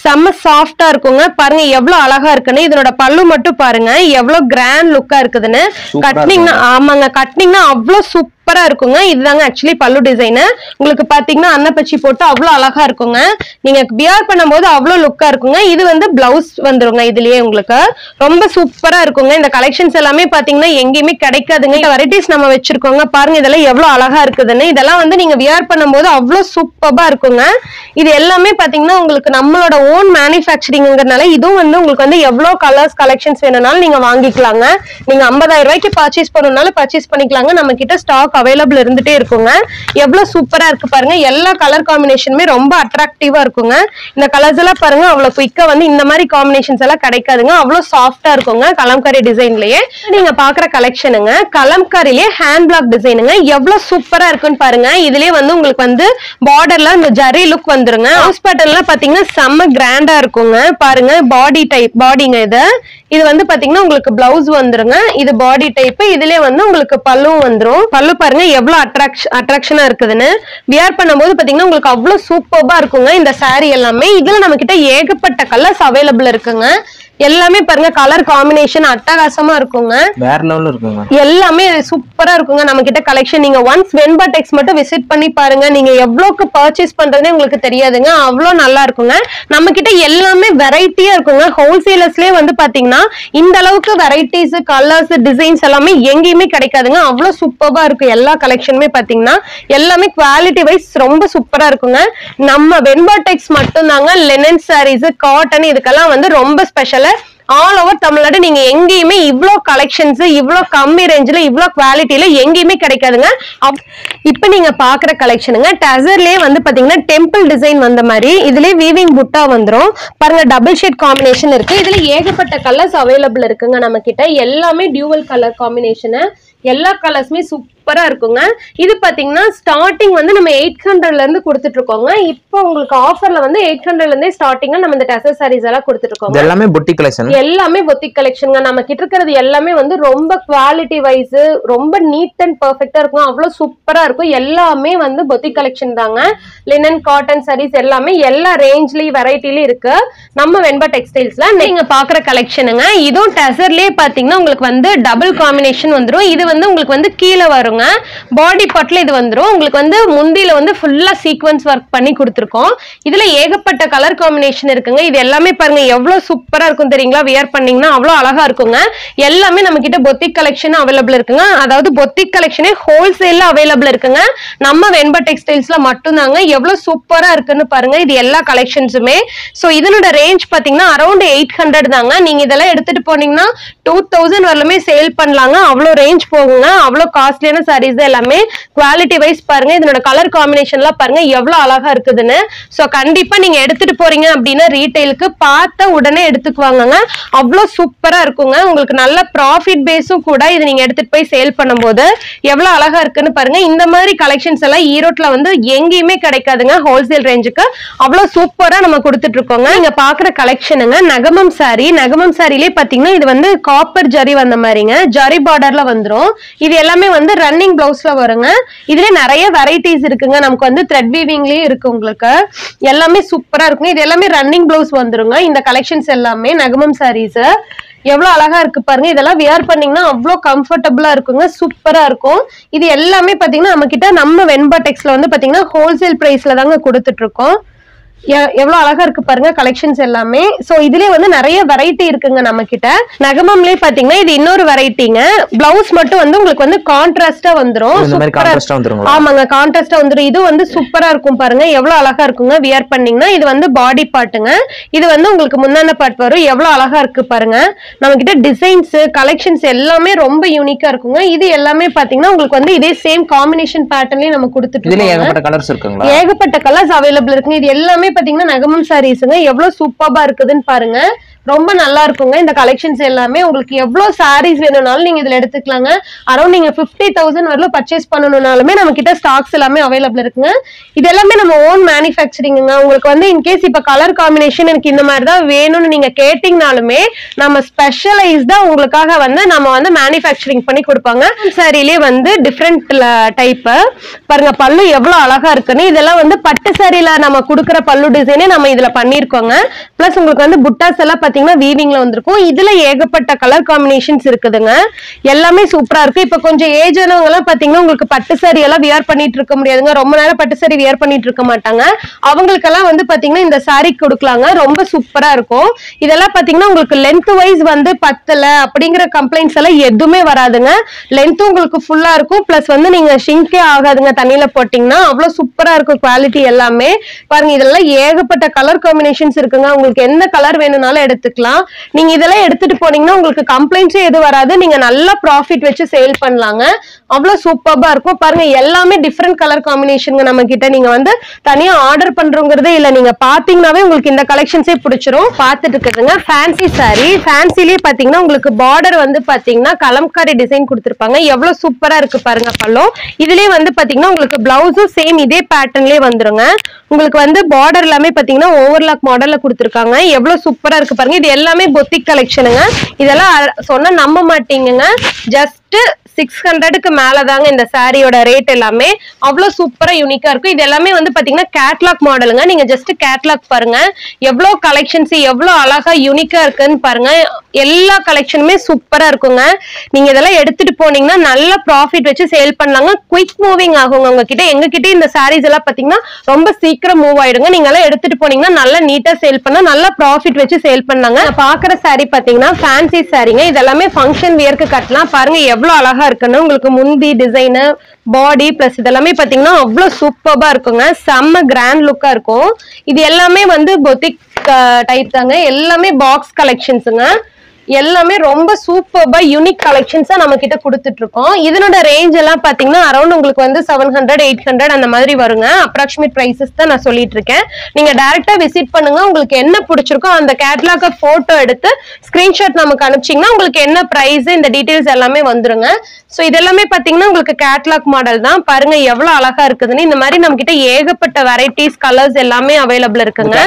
செம்ம சாஃப்டா இருக்குங்க. பாருங்க எவ்வளவு அழகா இருக்குன்னு. இதனோட பல்லு மட்டும் பாருங்க எவ்வளவு கிராண்ட் லுக்கா இருக்குதுன்னு. கட்டினீங்கன்னா ஆமாங்க கட்டினீங்கன்னா அவ்வளவு சூப்பரா இருக்குங்க. இதுதாங்க ஆக்சுவலி பல்லு டிசைன். உங்களுக்கு பாத்தீங்கன்னா அன்னப்பச்சி போட்டு அவ்வளவு அழகா இருக்குங்க. நீங்க வியர் பண்ணும்போது அவ்வளவு லுக்கா இருக்குங்க. இது வந்து பிளவுஸ் வந்துருங்க. இதுலயே உங்களுக்கு ரொம்ப சூப்பரா இருக்குங்க. இந்த கலெக்ஷன்ஸ் எல்லாமே பாத்தீங்கன்னா எங்கேயுமே கிடைக்காதுங்க. இந்த வெரைட்டிஸ் நம்ம வச்சிருக்கோங்க. பாருங்க இதெல்லாம் எவ்வளவு அழகா இருக்குதுன்னு. இதெல்லாம் வந்து நீங்க வியர் பண்ணும்போது அவ்வளவு சூப்பரா இருக்குங்க. இது எல்லாமே பாத்தீங்கன்னா உங்களுக்கு நம்மளோட ஓன் மேனுஃபேக்சரிங்கிறதுனால இதுவும் வந்து உங்களுக்கு வந்து எவ்வளவு கலர்ஸ் கலெக்ஷன்ஸ் வேணும்னாலும் நீங்க வாங்கிக்கலாங்க. நீங்க 50,000 ரூபாய்க்கு பர்ச்சேஸ் பண்ணணும்னாலும் பர்ச்சேஸ் பண்ணிக்கலாங்க. நம்ம கிட்ட ஸ்டாக் அவைலபிள் இருந்துட்டே இருக்குங்க. எவ்வளவு சூப்பரா இருக்கு பாருங்க. எல்லா கலர் காம்பினேஷனுமே ரொம்ப அட்ராக்டிவா இருக்குங்க. இந்த கலர்ஸ் எல்லாம் பாருங்க அவ்வளவு குயிக்கா வந்து இந்த மாதிரி காம்பினேஷன்ஸ் எல்லாம் கிடைக்காதுங்க. அவ்வளவு சாஃப்டா இருக்குங்க கலம்காரி டிசைன்லயே. நீங்க பாக்குற கலெக்ஷனுங்க கலம்காரிலேயே ஹேண்ட் பிளாக் டிசைனுங்க. எவ்வளவு சூப்பரா இருக்குன்னு பாருங்க. இதுலயே வந்து உங்களுக்கு வந்து பார்டர்ல இந்த ஜரி லுக் வந்துருங்க. ஹவுஸ் பேட்டர்ன்ல பாத்தீங்கன்னா செம்ம கிராண்டா இருக்குங்க. பாருங்க பாடி டைப் பாடிங்க இது வந்து பாத்தீங்கன்னா உங்களுக்கு பிளவுஸ் வந்துருங்க. இது பாடி டைப். இதுலயே வந்து உங்களுக்கு பல்லும் வந்துரும். பல்லு பாருங்க எவ்வளவு அட்ராக்ஷனா இருக்குதுன்னு. வியர் பண்ணும்போது பாத்தீங்கன்னா உங்களுக்கு அவ்வளவு சூப்பரா இருக்குங்க இந்த சாரி எல்லாமே. இதுல நம்ம கிட்ட ஏகப்பட்ட கலர்ஸ் அவைலபிள் இருக்குங்க. எல்லாமே பாருங்க கலர் காம்பினேஷன் அட்டகாசமா இருக்குங்க. வேற லெவல்ல இருக்குங்க. எல்லாமே சூப்பரா இருக்குங்க நம்ம கிட்ட கலெக்ஷன். நீங்க ஒன்ஸ் வெண்பா டெக்ஸ் மட்டும் விசிட் பண்ணி பாருங்க. நீங்க எவ்வளவுக்கு பர்ச்சேஸ் பண்றதுனே உங்களுக்கு தெரியாதுங்க. அவ்வளவு நல்லா இருக்குங்க. நம்ம கிட்ட எல்லாமே வெரைட்டியா இருக்குங்க. ஹோல்சேலர்ஸ்லயே வந்து பாத்தீங்கன்னா இந்த அளவுக்கு வெரைட்டிஸ் கலர்ஸ் டிசைன்ஸ் எல்லாமே எங்கேயுமே கிடைக்காதுங்க. அவ்வளவு சூப்பரா இருக்கும். எல்லா கலெக்ஷனுமே பாத்தீங்கன்னா எல்லாமே குவாலிட்டி வைஸ் ரொம்ப சூப்பரா இருக்குங்க. நம்ம வெண்பா டெக்ஸ் மட்டும் தாங்க லினன் சாரீஸ் காட்டன் இதுக்கெல்லாம் வந்து ரொம்ப ஸ்பெஷல். ஆல் ஓவர் தமிழ்நாடு நீங்க எங்கேயுமே இவ்ளோ கலெக்ஷன்ஸ் இவ்ளோ கம்மி ரேஞ்சில இவ்ளோ குவாலிட்டியில எங்கேயுமே கிடைக்காதுங்க. இப்ப நீங்க பாக்குற கலெக்ஷனுங்க டசர்லயே வந்து பாத்தீங்கன்னா டெம்பிள் டிசைன் வந்த மாதிரி இதுலயே வீவிங் புட்டா வந்துரும். பாருங்க டபுள் ஷேட் காம்பினேஷன் இருக்கு. இதுல ஏகப்பட்ட கலர்ஸ் அவைலபிள் இருக்குங்க நம்ம கிட்ட. எல்லாமே டியூவல் கலர் காம்பினேஷன். எல்லா கலர்ஸுமே சூப்பரா இருக்குங்க. இது பாத்தீங்கன்னா ஸ்டார்டிங் வந்து நம்ம 800ல இருந்து கொடுத்துட்டு இருக்கோங்க. இப்போ உங்களுக்கு ஆஃபர்ல வந்து 800ல இருந்தே ஸ்டார்டிங்கா நம்ம இந்த டசர் சாரீஸ் எல்லாம் கொடுத்துட்டு இருக்கோம். எல்லாமே பொட்டிக் கலெக்ஷன். எல்லாமே பொட்டிக் கலெக்ஷன்ங்க. நம்ம கிட்ட இருக்கிறது எல்லாமே வந்து ரொம்ப குவாலிட்டி வைஸ் ரொம்ப நீட் அண்ட் பெர்ஃபெக்ட்டா இருக்கும். அவ்வளவு சூப்பரா இருக்கும். எல்லாமே வந்து பொட்டிக் கலெக்ஷன் தாங்க. லினன் காட்டன் சாரீஸ் எல்லாமே எல்லா ரேஞ்ச்லயும் வெரைட்டிலயும் இருக்கு நம்ம வெண்பா டெக்ஸ்டைல்ஸ்ல. நீங்க பாக்குற கலெக்ஷனுங்க இதுவும் டசர்லயே பாத்தீங்கன்னா உங்களுக்கு வந்து டபுள் காம்பினேஷன் வந்துரும். இது வந்து உங்களுக்கு வந்து கீழே வருங்க. பாடி பார்ட்ல இது வந்துரும். உங்களுக்கு வந்து முந்தியில வந்து ஃபுல்லா சீக்வென்ஸ் ஒர்க் பண்ணி கொடுத்துருக்கோம். இதுல ஏகப்பட்ட கலர் காம்பினேஷன் இருக்குங்க. இது எல்லாமே பாருங்க எவ்வளவு சூப்பரா இருக்கும் தெரியுங்களா. வியர் பண்ணீங்கன்னா அவ்வளவு அழகா இருக்குங்க. எல்லாமே நம்ம கிட்ட பொட்டிக் கலெக்ஷன் அவைலபிள் இருக்குங்க. அதாவது பொட்டிக் கலெக்ஷனே ஹோல்சேல்ல அவைலபிள் இருக்குங்க. நம்ம வெண்பா டெக்ஸ்டைல்ஸ்ல மட்டும் தாங்க. எவ்வளவு சூப்பரா இருக்குன்னு பாருங்க. இது எல்லா கலெக்ஷன்ஸுமே. சோ இதனோட ரேஞ்ச் பாத்தீங்கன்னா அரௌண்ட் 800 தாங்க. நீங்க இதெல்லாம் எடுத்துட்டு போனீங்கன்னா 2000 வரலுமே சேல் பண்ணலாங்க. அவ்வளவு ரேஞ்ச் போகுங்க. அவ்வளவு காஸ்ட்லியான சாரீஸ் எல்லாமே. குவாலிட்டி வைஸ் பாருங்க. இதனோட கலர் காம்பினேஷன்லாம் பாருங்க எவ்வளவு அழகா இருக்குதுன்னு. சோ கண்டிப்பா நீங்க எடுத்துட்டு போறீங்க அப்படின்னா ரீட்டைலுக்கு பார்த்த உடனே எடுத்துக்குவாங்க. அவ்வளவு சூப்பரா இருக்குங்க. உங்களுக்கு நல்ல ப்ராஃபிட் பேஸும் கூட. இது நீங்க எடுத்துட்டு போய் சேல் பண்ணும்போது எவ்வளவு அழகா இருக்குன்னு பாருங்க. இந்த மாதிரி கலெக்ஷன்ஸ் எல்லாம் ஈரோட்ல வந்து எங்கேயுமே கிடைக்காதுங்க. ஹோல்சேல் ரேஞ்சுக்கு அவ்வளவு சூப்பரா நம்ம கொடுத்துட்டு இருக்கோங்க. நீங்க பாக்குற கலெக்ஷனுங்க நகமம் சாரி. நகமம் சாரிலேயே பாத்தீங்கன்னா இது வந்து காப்பர் ஜரி வந்த மாதிரிங்க. ஜரி பார்டர்ல வந்துரும். இது எல்லாமே வந்து ரன்னிங் பிளவுஸ்ல வருங்க. இதுல நிறைய வெரைட்டிஸ் இருக்குங்க. நமக்கு வந்து த்ரெட் வீவிங்லயே இருக்கு உங்களுக்கு. எல்லாமே சூப்பரா இருக்குங்க. இது எல்லாமே ரன்னிங் பிளவுஸ் வந்துருங்க. இந்த கலெக்ஷன்ஸ் எல்லாமே நகமம் சாரீஸ் எவ்வளவு அழகா இருக்கு பாருங்க. இதெல்லாம் வியர் பண்ணீங்கன்னா அவ்வளவு கம்ஃபர்டபுளா இருக்குங்க. சூப்பரா இருக்கும். இது எல்லாமே பாத்தீங்கன்னா நம்ம கிட்ட நம்ம வெண்பாடெக்ஸ்ல வந்து பாத்தீங்கன்னா ஹோல்சேல் பிரைஸ்ல தாங்க கொடுத்துட்டு இருக்கோம். எவ்வளவு அழகா இருக்கு பாருங்க கலெக்ஷன்ஸ் எல்லாமே. சோ இதுலயே வந்து நிறைய வெரைட்டி இருக்குங்க நம்ம கிட்ட. நகமம்லயே பாத்தீங்கன்னா இது இன்னொரு வெரைட்டிங்க. பிளவுஸ் மட்டும் வந்து உங்களுக்கு வந்து கான்ட்ராஸ்டா வந்துரும். ஆமாங்க, கான்ட்ராஸ்டா வந்துரும். இது வந்து சூப்பரா இருக்கும் பாருங்க. எவ்வளவு அழகா இருக்குங்க வியர் பண்ணீங்கன்னா. இது வந்து பாடி பார்ட்டுங்க. இது வந்து உங்களுக்கு முந்தான பார்ட் வரும். எவ்வளவு அழகா இருக்கு பாருங்க. நம்ம கிட்ட டிசைன்ஸ் கலெக்ஷன்ஸ் எல்லாமே ரொம்ப யூனிக்கா இருக்குங்க. இது எல்லாமே பாத்தீங்கன்னா உங்களுக்கு வந்து இதே சேம் காம்பினேஷன் பேட்டர்ன்லயே நம்ம கொடுத்துட்டு இருக்கோம். ஏகப்பட்ட கலர்ஸ் இருக்குங்களா? ஏகப்பட்ட கலர்ஸ் அவைலபிள் இருக்குங்க. இது எல்லாமே பாத்தீங்கன்னா நகமம் சாரீஸ்ங்க. எவ்வளவு சூப்பரா இருக்குதுன்னு பாருங்க. ரொம்ப நல்லா இருக்குங்க இந்த கலெக்ஷன்ஸ் எல்லாமே. உங்களுக்கு எவ்வளவு சாரீஸ் வேணும்னாலும் நீங்க இதுல எடுத்துக்கலாங்க. அரௌண்ட் நீங்க 50,000 வரலும் பர்ச்சேஸ் பண்ணணும்னாலுமே நம்ம கிட்ட ஸ்டாக்ஸ் எல்லாமே அவைலபிள் இருக்குங்க. இது எல்லாமே நம்ம ஓன் மேனுஃபேக்சரிங்க. உங்களுக்கு வந்து இன்கேஸ் இப்ப கலர் காம்பினேஷன் எனக்கு இந்த மாதிரி தான் வேணும்னு நீங்க கேட்டீங்கனாலுமே நம்ம ஸ்பெஷலைஸ்டா உங்களுக்காக வந்து நம்ம வந்து மேனுஃபேக்சரிங் பண்ணி கொடுப்பாங்க. சாரிலேயே வந்து டிஃப்ரெண்ட் டைப் பாருங்க. பல்லு எவ்வளவு அழகா இருக்குன்னு. இதெல்லாம் வந்து பட்டு சாரியில நம்ம கொடுக்குற பல்லு டிசைனே நம்ம இதுல பண்ணிருக்கோங்க. பிளஸ் உங்களுக்கு வந்து புட்டாஸ் எல்லாம் பாத்தீங்கன்னா வீவிங்ல வந்திருக்கும். இதுல ஏகப்பட்ட கலர் காம்பினேஷன்ஸ் இருக்குதுங்க. எல்லாமே சூப்பரா இருக்கு. இப்ப கொஞ்சம் ஏஜ் ஆனவங்க எல்லாம் பாத்தீங்கன்னா உங்களுக்கு பட்டு சாரி எல்லாம் வியர் பண்ணிட்டு இருக்க முடியாதுங்க. ரொம்ப நேரம் பட்டு சாரி வியர் பண்ணிட்டு இருக்க மாட்டாங்க. அவங்களுக்கெல்லாம் வந்து பாத்தீங்கன்னா இந்த சாரி கொடுக்கலாங்க. ரொம்ப சூப்பரா இருக்கும். இதெல்லாம் பாத்தீங்கன்னா உங்களுக்கு லென்த் வைஸ் வந்து பத்தல அப்படிங்கிற கம்ப்ளைண்ட்ஸ் எல்லாம் எதுவுமே வராதுங்க. லென்த் உங்களுக்கு ஃபுல்லா இருக்கும். பிளஸ் வந்து நீங்க ஷிங்கே ஆகாதுங்க தண்ணியில போட்டீங்கன்னா. அவ்வளவு சூப்பரா இருக்கும் குவாலிட்டி எல்லாமே. பாருங்க இதெல்லாம் ஏகப்பட்ட கலர் காம்பினேஷன்ஸ் இருக்குங்க. உங்களுக்கு எந்த கலர் வேணும்னாலும் எடுத்துக்கலாம். நீங்க இதெல்லாம் எடுத்துட்டு போனீங்கன்னா உங்களுக்கு கம்ப்ளைண்ட்ஸே எது வராது. நீங்க நல்லா ப்ராஃபிட் வச்சு சேல் பண்ணலாங்க. அவ்வளவு சூப்பரா இருக்கும் பாருங்க. எல்லாமே டிஃப்ரெண்ட் கலர் காம்பினேஷன் நம்ம கிட்ட. நீங்க வந்து தனியா ஆர்டர் பண்றோங்கிறதே இல்ல. நீங்க பாத்தீங்கன்னாவே உங்களுக்கு இந்த கலெக்ஷன்ஸே பிடிச்சிரும். பாத்துட்டு இருக்குதுங்க ஃபேன்சி சாரி. ஃபேன்சிலேயே பாத்தீங்கன்னா உங்களுக்கு பார்டர் வந்து பாத்தீங்கன்னா கலம்காரி டிசைன் கொடுத்திருப்பாங்க. எவ்வளவு சூப்பரா இருக்கு பாருங்க பல்லு. இதுலயே வந்து பாத்தீங்கன்னா உங்களுக்கு பிளவுஸும் சேம் இதே பேட்டர்ன்லயே வந்துருங்க. உங்களுக்கு வந்து பார்டர் எல்லாமே பாத்தீங்கன்னா ஓவர்லாக் மாடல்ல கொடுத்திருக்காங்க. எவ்வளவு சூப்பரா இருக்கு பாருங்க. இது எல்லாமே பொத்திக் கலெக்ஷனுங்க. இதெல்லாம் சொன்னா நம்ப மாட்டீங்க. ஜஸ்ட் 600க்கு மேலதாங்க இந்த சாரியோட ரேட் எல்லாமே. அவ்வளவு சூப்பரா யூனிக்கா இருக்கும். இது எல்லாமே வந்து பாத்தீங்கன்னா கேட்லாக் மாடலுங்க. நீங்க ஜஸ்ட் கேட்லாக் பாருங்க. எவ்வளவு கலெக்ஷன்ஸ் எவ்வளவு அழகா யூனிக்கா இருக்குன்னு பாருங்க. எல்லா கலெக்ஷனுமே சூப்பரா இருக்குங்க. நீங்க இதெல்லாம் எடுத்துட்டு போனீங்கன்னா நல்ல ப்ராஃபிட் வச்சு சேல் பண்ணலாங்க. குயிக் மூவிங் ஆகுங்க உங்ககிட்ட. எங்ககிட்ட இந்த சாரீஸ் எல்லாம் பாத்தீங்கன்னா ரொம்ப சீக்கிரம் மூவ் ஆயிடுங்க. நீங்க எல்லாம் எடுத்துட்டு போனீங்கன்னா நல்லா நீட்டா சேல் பண்ணா நல்ல ப்ராஃபிட் வச்சு சேல் பண்ணலாங்க. பாக்குற சாரி பாத்தீங்கன்னா ஃபேன்சி சாரிங்க. இதெல்லாமே ஃபங்க்ஷன் வியர்க்கு கட்டலாம். பாருங்க எவ்வளவு அழகா இருக்குன்னு. உங்களுக்கு முந்தி டிசைன் பாடி பிளஸ் இதெல்லாமே பாத்தீங்கன்னா அவ்வளவு சூப்பரா இருக்குங்க. செம்ம கிராண்ட் லுக்கா இருக்கும். இது எல்லாமே வந்து பொத்திக் டைப் தாங்க. எல்லாமே பாக்ஸ் கலெக்ஷன்ஸுங்க. எல்லாமே ரொம்ப சூப்பர்பா யூனிக் கலெக்ஷன்ஸா நம்ம கிட்ட கொடுத்துட்டு இருக்கோம். இதனோட ரேஞ்ச் எல்லாம் பாத்தீங்கன்னா அரௌண்ட் உங்களுக்கு வந்து 700 800 அந்த மாதிரி வருங்க. அப்ராக்சிமேட் பிரைசஸ் தான் நான் சொல்லிட்டு இருக்கேன். நீங்க டைரக்டா விசிட் பண்ணுங்க. உங்களுக்கு என்ன பிடிச்சிருக்கோ அந்த கேட்லாக போட்டோ எடுத்து ஸ்கிரீன்ஷாட் நமக்கு அனுப்பிச்சீங்கன்னா உங்களுக்கு என்ன பிரைஸ் இந்த டீடைல்ஸ் எல்லாமே வந்துருங்க. சோ இதெல்லாமே பாத்தீங்கன்னா உங்களுக்கு கேட்லாக் மாடல் தான். பாருங்க எவ்வளவு அழகா இருக்குதுன்னு. இந்த மாதிரி நம்ம கிட்ட ஏகப்பட்ட வெரைட்டிஸ் கலர்ஸ் எல்லாமே அவைலபிள் இருக்குங்க.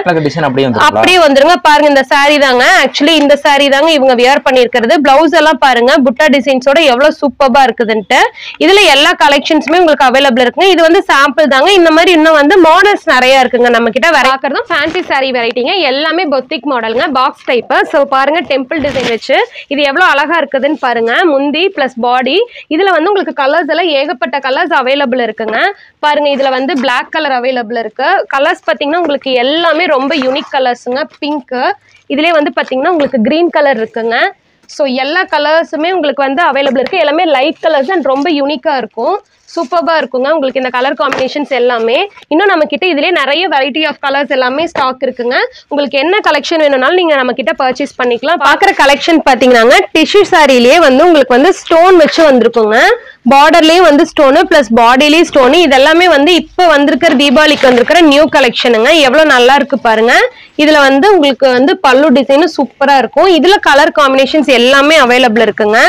அப்படியே வந்துருங்க. பாருங்க இந்த சாரி தாங்க. ஆக்சுவலி இந்த சாரி தாங்க இவங்க வியர் பண்ணிருக்கிறது. பிளவுஸ் எல்லாம் பாருங்க புட்டா டிசைன்ஸோட எவ்வளவு சூப்பரா இருக்குதுன்ட்டு. இதுல எல்லா கலெக்ஷன்ஸுமே உங்களுக்கு அவைலபிள் இருக்குங்க. இது வந்து சாம்பிள் தாங்க. இந்த மாதிரி இன்னும் வந்து மாடல்ஸ் நிறைய இருக்குங்க நம்ம கிட்ட. பாக்குறதும் ஃபேன்சி சாரி வெரைட்டிங்க. எல்லாமே பொத்திக் மாடலுங்க. Box type. சோ பாருங்க டெம்பிள் டிசைன் வச்சு இது எவ்வளவு அழகா இருக்குதுன்னு பாருங்க. முந்தி பிளஸ் பாடி. இதுல வந்து உங்களுக்கு கலர்ஸ் எல்லாம் ஏகப்பட்ட கலர்ஸ் அவைலபிள் இருக்குங்க. பாருங்க இதுல வந்து பிளாக் கலர் அவைலபிள் இருக்கு. கலர்ஸ் பாத்தீங்கன்னா உங்களுக்கு எல்லாமே ரொம்ப யூனிக் கலர்ஸுங்க. பிங்க். இதுலயே வந்து பாத்தீங்கன்னா உங்களுக்கு கிரீன் கலர் இருக்குங்க. சோ எல்லா கலர்ஸுமே உங்களுக்கு வந்து அவைலபிள் இருக்கு. எல்லாமே லைட் கலர்ஸ் அண்ட் ரொம்ப யூனிக்கா இருக்கும். சூப்பர்பா இருக்குங்க உங்களுக்கு இந்த கலர் காம்பினேஷன்ஸ் எல்லாமே. இன்னும் நம்ம கிட்ட இதுலயே நிறைய வெரைட்டி ஆஃப் கலர்ஸ் எல்லாமே ஸ்டாக் இருக்குங்க. உங்களுக்கு என்ன கலெக்ஷன் வேணும்னாலும் நீங்க நம்ம கிட்ட பர்ச்சேஸ் பண்ணிக்கலாம். பாக்குற கலெக்ஷன் பாத்தீங்கன்னா டிஷ்யூ சாரிலேயே வந்து உங்களுக்கு வந்து ஸ்டோன் வச்சு வந்திருக்குங்க. பார்டர்லயும் வந்து ஸ்டோனு பிளஸ் பாடிலயும் ஸ்டோனு. இதெல்லாமே வந்து இப்ப வந்திருக்கிற தீபாவளிக்கு வந்திருக்கிற நியூ கலெக்ஷனுங்க. எவ்வளவு நல்லா இருக்கு பாருங்க. இதுல வந்து உங்களுக்கு வந்து பல்லு டிசைனும் சூப்பரா இருக்கும். இதுல கலர் காம்பினேஷன்ஸ் எல்லாமே அவைலபிள் இருக்குங்க.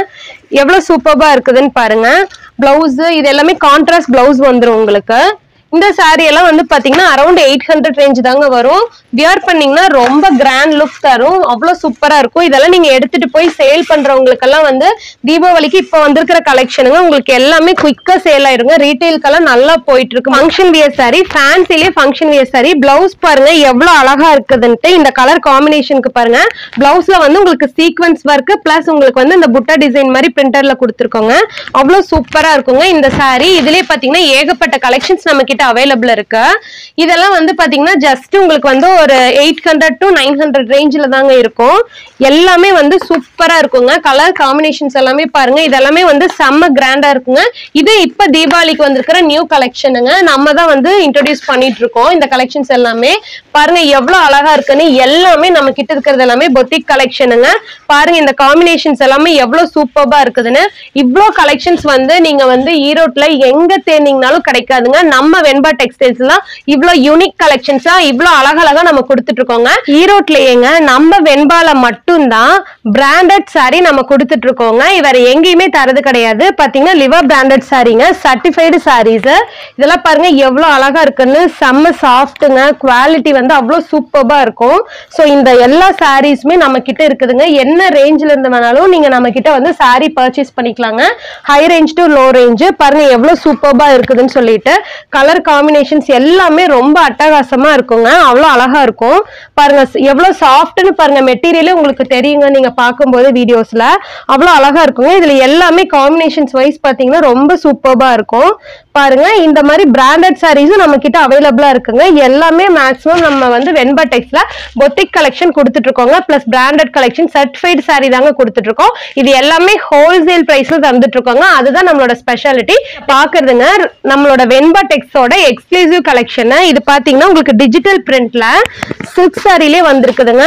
எவ்வளவு சூப்பர்பா இருக்குதுன்னு பாருங்க. பிளவுஸ் இது எல்லாமே கான்ட்ராஸ்ட் பிளவுஸ் வந்துரும் உங்களுக்கு. இந்த saree எல்லாம் வந்து பாத்தீங்கன்னா அரௌண்ட் 800 ரேஞ்ச் தாங்க வரும். வியர் பண்ணீங்கன்னா ரொம்ப கிராண்ட் லுக் தரும். அவ்வளவு சூப்பரா இருக்கும். இதெல்லாம் நீங்க எடுத்துட்டு போய் சேல் பண்றவங்களுக்கு எல்லாம் வந்து தீபாவளிக்கு இப்ப வந்திருக்கிற கலெக்ஷனுங்க உங்களுக்கு எல்லாமே குயிக்கா சேல் ஆயிருங்க. ரீட்டைலுக்கெல்லாம் நல்லா போயிட்டு இருக்கு. ஃபங்க்ஷன் வியர் saree, ஃபேன்சிலே ஃபங்க்ஷன் வியர் saree. பிளவுஸ் பாருங்க எவ்வளவு அழகா இருக்குதுன்ட்டு. இந்த கலர் காம்பினேஷனுக்கு பாருங்க பிளவுஸ்ல வந்து உங்களுக்கு சீக்வென்ஸ் ஒர்க் பிளஸ் உங்களுக்கு வந்து இந்த புட்டா டிசைன் மாதிரி பிரிண்டர்ல கொடுத்துருக்கோங்க. அவ்வளவு சூப்பரா இருக்குங்க இந்த saree. இதுலயே பாத்தீங்கன்னா ஏகப்பட்ட கலெக்ஷன்ஸ் நம்ம கிட்ட அவைலபிள் இருக்கு. இதெல்லாம் வந்து பாத்தீங்கன்னா ஜஸ்ட் உங்களுக்கு வந்து ஒரு 800 to 900 ரேஞ்சில தாங்க இருக்கும். எல்லாமே வந்து சூப்பரா இருக்குங்க. கலர் காம்பினேஷன்ஸ் எல்லாமே பாருங்க. இதெல்லாமே வந்து செம்ம கிராண்டா இருக்குங்க. இது இப்ப தீபாவளிக்கு வந்திருக்கிற நியூ கலெக்ஷனுங்க. நம்ம தான் வந்து இன்ட்ரோடியூஸ் பண்ணிட்டு இருக்கோம். இந்த கலெக்ஷன்ஸ் எல்லாமே பாருங்க எவ்வளவு அழகா இருக்குன்னு. எல்லாமே நம்ம கிட்ட இருக்கிறது எல்லாமே பொட்டிக் கலெக்ஷனுங்க. பாருங்க இந்த காம்பினேஷன்ஸ் எல்லாமே எவ்வளவு சூப்பர்பா இருக்குதுன்னு. இவ்ளோ கலெக்ஷன்ஸ் வந்து நீங்க வந்து ஈரோட்ல எங்க தேடிங்கனாலும் கிடைக்காதுங்க. நம்ம வெண்பா டெக்ஸ்டைல்ஸ்ல இவ்ளோ யூனிக் கலெக்ஷன்ஸா இவ்ளோ அழகழகா நம்ம கொடுத்துட்டு இருக்கோங்க. ஈரோட்லயேங்க நம்ம வெண்பால மட்டும்தான் பிராண்டட் saree நம்ம கொடுத்துட்டு இருக்கோங்க. இவர் எங்கேயுமே தரது கிடையாது. பாத்தீங்கன்னா லிவர் பிராண்டட் சாரீங்க, சர்டிஃபைடு சாரீஸ். இதெல்லாம் பாருங்க எவ்வளவு அழகா இருக்குன்னு. செம்ம சாஃப்ட்டுங்க. குவாலிட்டி வந்து அவ்வளவு சூப்பர்பா இருக்கும். சோ இந்த எல்லா சாரீஸ்மே நம்ம கிட்ட இருக்குதுங்க. என்ன ரேஞ்சில இருந்து வேணாலும் நீங்க நம்ம கிட்ட வந்து saree பர்ச்சேஸ் பண்ணிக்கலாங்க. High range to low range. பாருங்க எவ்வளவு சூப்பர்பா இருக்குதுன்னு சொல்லிட்டு. கலர் காம்பினேஷன்ஸ் எல்லாமே ரொம்ப அட்டகாசமா இருக்குங்க. அவ்வளவு அழகா இருக்கும். பாருங்க எவ்வளவு சாஃப்ட்னு பாருங்க. மெட்டீரியலே உங்களுக்கு தெரியுங்க நீங்க பார்க்கும்போது வீடியோஸ்ல. அவ்வளவு அழகா இருக்குங்க. இதுல எல்லாமே காம்பினேஷன்ஸ் வைஸ் பாத்தீங்கன்னா ரொம்ப சூப்பர்பா இருக்கும். பாருங்க இந்த மாதிரி பிராண்டட் சாரீஸும் நம்ம கிட்ட அவைலபிளா இருக்குங்க. எல்லாமே மேக்ஸிமம் நம்ம வந்து வெண்பா டெக்ஸ்ல பொட்டிக் கலெக்ஷன் கொடுத்துட்டு இருக்கோங்க. Plus branded collection certified sorry தாங்க கொடுத்துட்டு இருக்கோம். இது எல்லாமே ஹோல்சேல் பிரைஸ்ல தந்துட்டு இருக்கோங்க. அதுதான் நம்மளோட ஸ்பெஷாலிட்டி. பாக்குறதுங்க நம்மளோட வெண்பா டெக்ஸோட எக்ஸ்க்ளூசிவ் கலெக்ஷன். இது பாத்தீங்கன்னா உங்களுக்கு டிஜிட்டல் பிரிண்ட்ல சில்க் சாரிலே வந்திருக்குதுங்க.